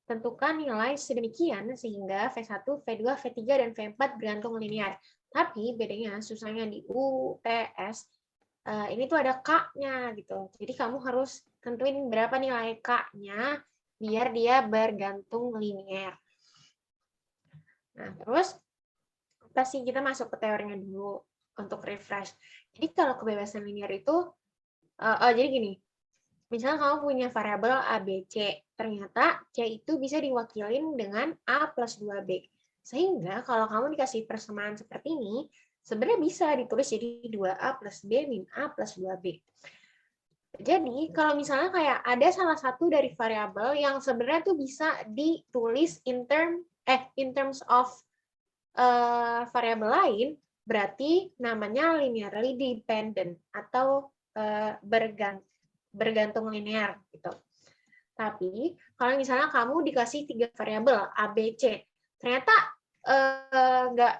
Tentukan nilai sedemikian sehingga V1, V2, V3, dan V4 bergantung linear. Tapi bedanya, susahnya di UTS, ini tuh ada K-nya gitu. Jadi kamu harus tentuin berapa nilai K-nya biar dia bergantung linear. Nah, terus pasti kita masuk ke teorinya dulu untuk refresh. Jadi kalau kebebasan linear itu, jadi gini, misalnya kamu punya variabel A, B, C. Ternyata C itu bisa diwakilin dengan A plus 2B. Sehingga kalau kamu dikasih persamaan seperti ini, sebenarnya bisa ditulis jadi 2A plus B min A plus 2B. Jadi kalau misalnya kayak ada salah satu dari variabel yang sebenarnya tuh bisa ditulis in terms of variabel lain, berarti namanya linearly dependent atau bergantung linear gitu. Tapi kalau misalnya kamu dikasih 3 variabel A, B, C, ternyata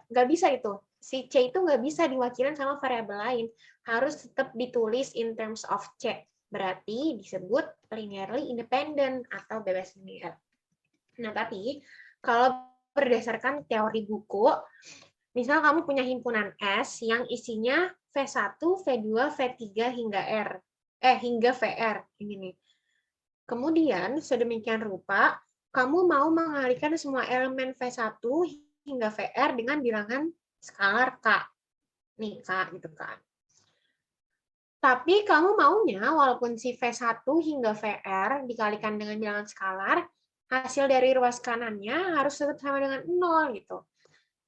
nggak bisa itu. Si C itu nggak bisa diwakilkan sama variabel lain, harus tetap ditulis in terms of C. Berarti disebut linearly independent atau bebas linear. Nah, tapi kalau berdasarkan teori buku, misal kamu punya himpunan S yang isinya V1, V2, V3 hingga R. Hingga VR ini nih. Kemudian sedemikian rupa kamu mau mengalihkan semua elemen V1 hingga VR dengan bilangan skalar K. Nih K gitu kan. Tapi kamu maunya walaupun si V1 hingga VR dikalikan dengan bilangan skalar, hasil dari ruas kanannya harus tetap sama dengan 0 gitu.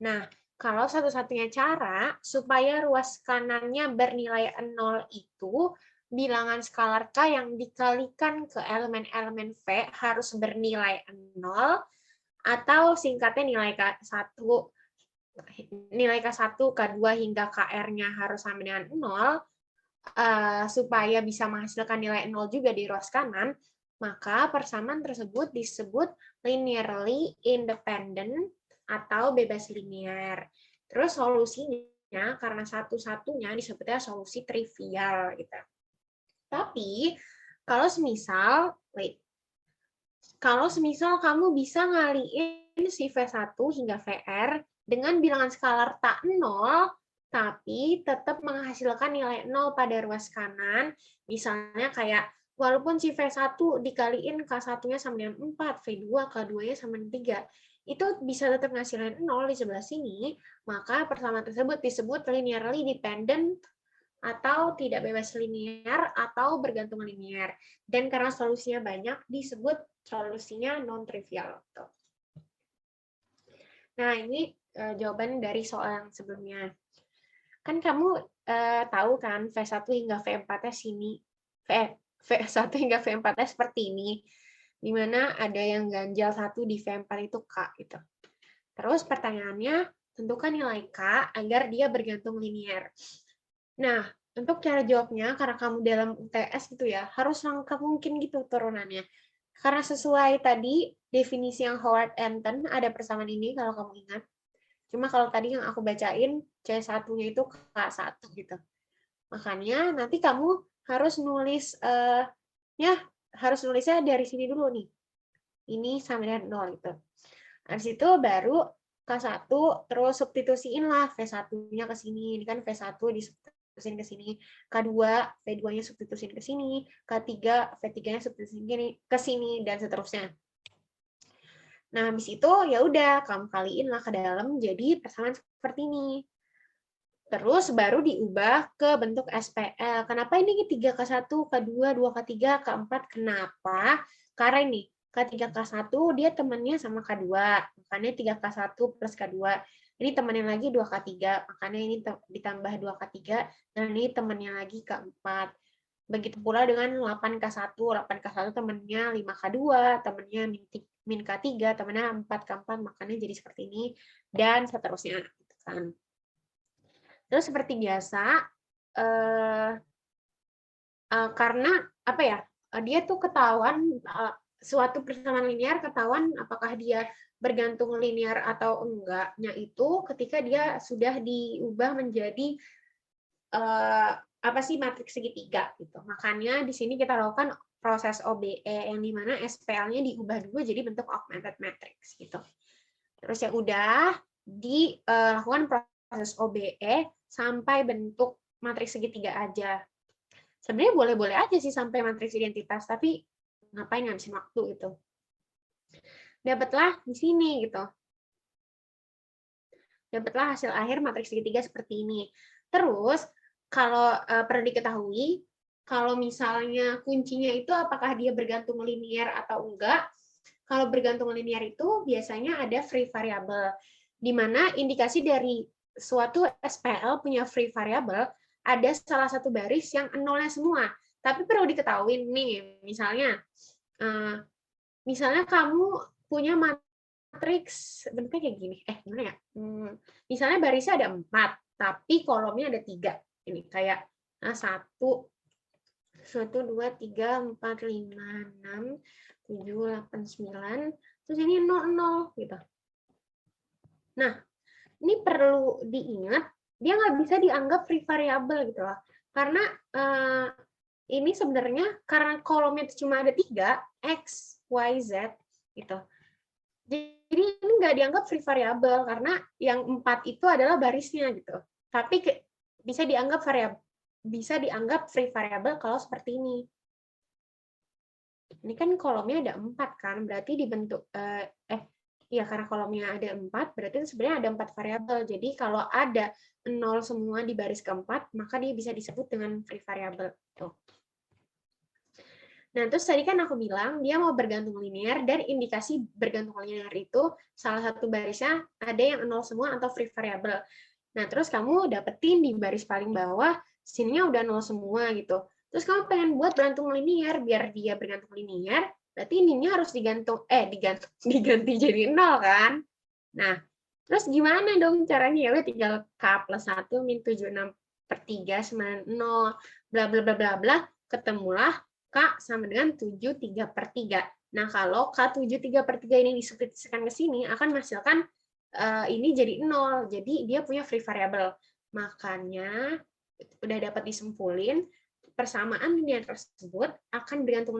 Nah, kalau satu-satunya cara supaya ruas kanannya bernilai 0 itu, bilangan skalar K yang dikalikan ke elemen-elemen V harus bernilai 0, atau singkatnya nilai K1, K2 hingga KR-nya harus sama dengan 0, supaya bisa menghasilkan nilai 0 juga di ruas kanan, maka persamaan tersebut disebut linearly independent atau bebas linear. Terus solusinya, karena satu-satunya disebutnya solusi trivial gitu. Tapi kalau semisal kamu bisa ngaliin si V1 hingga VR dengan bilangan skalar tak 0, tapi tetap menghasilkan nilai 0 pada ruas kanan, misalnya kayak walaupun si V1 dikaliin K1-nya sama dengan 4, V2, K2-nya sama dengan 3, itu bisa tetap ngasilin 0 di sebelah sini, maka persamaan tersebut disebut linearly dependent atau tidak bebas linear atau bergantung linear. Dan karena solusinya banyak, disebut solusinya non-trivial. Nah, ini jawaban dari soal yang sebelumnya. Kan kamu tahu kan V1 hingga V4-nya sini, V1 hingga V4-nya seperti ini, di mana ada yang ganjal 1 di V4 itu K gitu. Terus pertanyaannya, tentukan nilai K agar dia bergantung linear. Nah, untuk cara jawabnya, karena kamu dalam UTS gitu ya, harus lengkap mungkin gitu turunannya. Karena sesuai tadi, definisi yang Howard Anton, ada persamaan ini kalau kamu ingat. Cuma kalau tadi yang aku bacain, C1-nya itu K1 gitu. Makanya nanti kamu harus nulis, harus nulisnya dari sini dulu nih. Ini sama dengan 0 gitu. Habis itu baru K1, terus substitusiin lah V1-nya ke sini. Ini kan V1 disubstitusiin ke sini. K2, V2-nya substitusiin ke sini. K3, V3-nya substitusiin ke sini, dan seterusnya. Nah, habis itu ya udah kamu kaliin lah ke dalam jadi persamaan seperti ini. Terus baru diubah ke bentuk SPL. Kenapa ini 3K1, K2, 2K3, K4? Kenapa? Karena ini K3, K1 dia temannya sama K2. Makanya 3K1 plus K2. ini temennya lagi 2K3, makanya ini ditambah 2K3, dan ini temennya lagi ke-4. Begitu pula dengan 8K1, 8K1 temennya 5K2, temennya min K3, temennya 4K4, makanya jadi seperti ini, dan seterusnya. Gitu kan. Terus seperti biasa, karena apa ya, dia tuh ketahuan, suatu persamaan linear ketahuan apakah dia bergantung linear atau enggaknya itu ketika dia sudah diubah menjadi apa sih matriks segitiga gitu. Makanya di sini kita lakukan proses OBE yang dimana SPL-nya diubah dulu jadi bentuk augmented matrix gitu. Terus ya udah dilakukan proses OBE sampai bentuk matriks segitiga aja. Sebenarnya boleh-boleh aja sih sampai matriks identitas, tapi ngapain ngabisin waktu gitu. Dapatlah di sini gitu. Dapatlah hasil akhir matriks segitiga seperti ini. Terus kalau perlu diketahui, kalau misalnya kuncinya itu apakah dia bergantung linear atau enggak, kalau bergantung linear itu biasanya ada free variable, di mana indikasi dari suatu SPL punya free variable ada salah satu baris yang nolnya semua. Tapi perlu diketahui nih, misalnya kamu punya matriks bentuknya kayak gini. Gimana ya? Misalnya barisnya ada 4, tapi kolomnya ada 3. Ini kayak 1, 2, 3, 4, 5, 6, 7, 8, 9, terus ini 0, 0 gitu. Nah, ini perlu diingat, dia nggak bisa dianggap free variable gitu loh. Karena ini sebenarnya karena kolomnya cuma ada 3, X, Y, Z gitu. Jadi ini nggak dianggap free variable karena yang 4 itu adalah barisnya gitu. Tapi bisa dianggap free variable kalau seperti ini. Ini kan kolomnya ada 4 kan, berarti dibentuk ya karena kolomnya ada 4, berarti sebenarnya ada 4 variabel. Jadi kalau ada 0 semua di baris keempat, maka dia bisa disebut dengan free variable. Tuh. Nah, terus tadi kan aku bilang dia mau bergantung linear, dan indikasi bergantung linear itu salah satu barisnya ada yang 0 semua atau free variable. Nah, terus kamu dapetin di baris paling bawah, sininya udah 0 semua gitu. Terus kamu pengen buat bergantung linear, biar dia bergantung linear, berarti ininya harus diganti jadi 0 kan? Nah, terus gimana dong caranya? Ya udah tinggal K plus 1 min 76/3 sama 0, bla bla bla bla bla, ketemulah K sama dengan 73/3. Nah, kalau K 73/3 ini disubstitusikan ke sini, akan menghasilkan ini jadi 0. Jadi dia punya free variable. Makanya udah dapat disimpulin, persamaan linear tersebut akan bergantung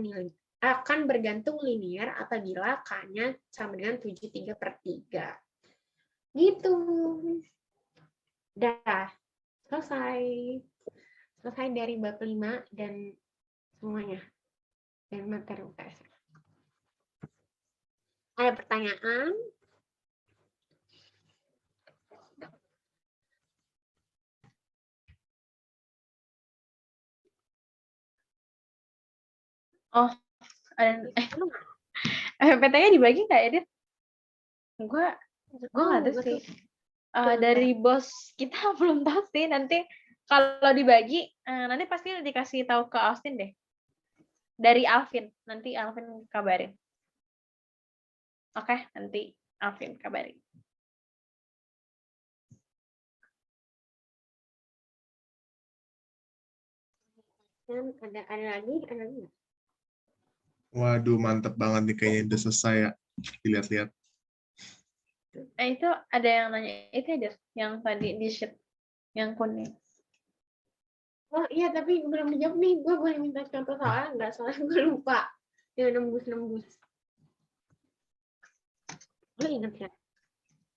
linear apabila K-nya sama dengan 73/3. Gitu. Dah. Selesai dari bab 5 dan semuanya. Dan materi UTS. Ada pertanyaan? Oh, PT-nya dibagi nggak, Edith? Gue nggak tahu sih. Dari bos kita belum tahu sih. Nanti kalau dibagi, nanti pasti dikasih tahu ke Austin deh. Dari Alvin, nanti Alvin kabarin. Oke, nanti Alvin kabarin. Ada lagi? Waduh, mantep banget nih kayaknya udah selesai ya. Dilihat-lihat. Itu ada yang nanya, itu aja yang tadi di sheet yang kuning. Oh iya, tapi belum dijawab nih. Gue boleh minta contoh soal nggak? Soalnya gue lupa. Yang nembus. Lo inget ya?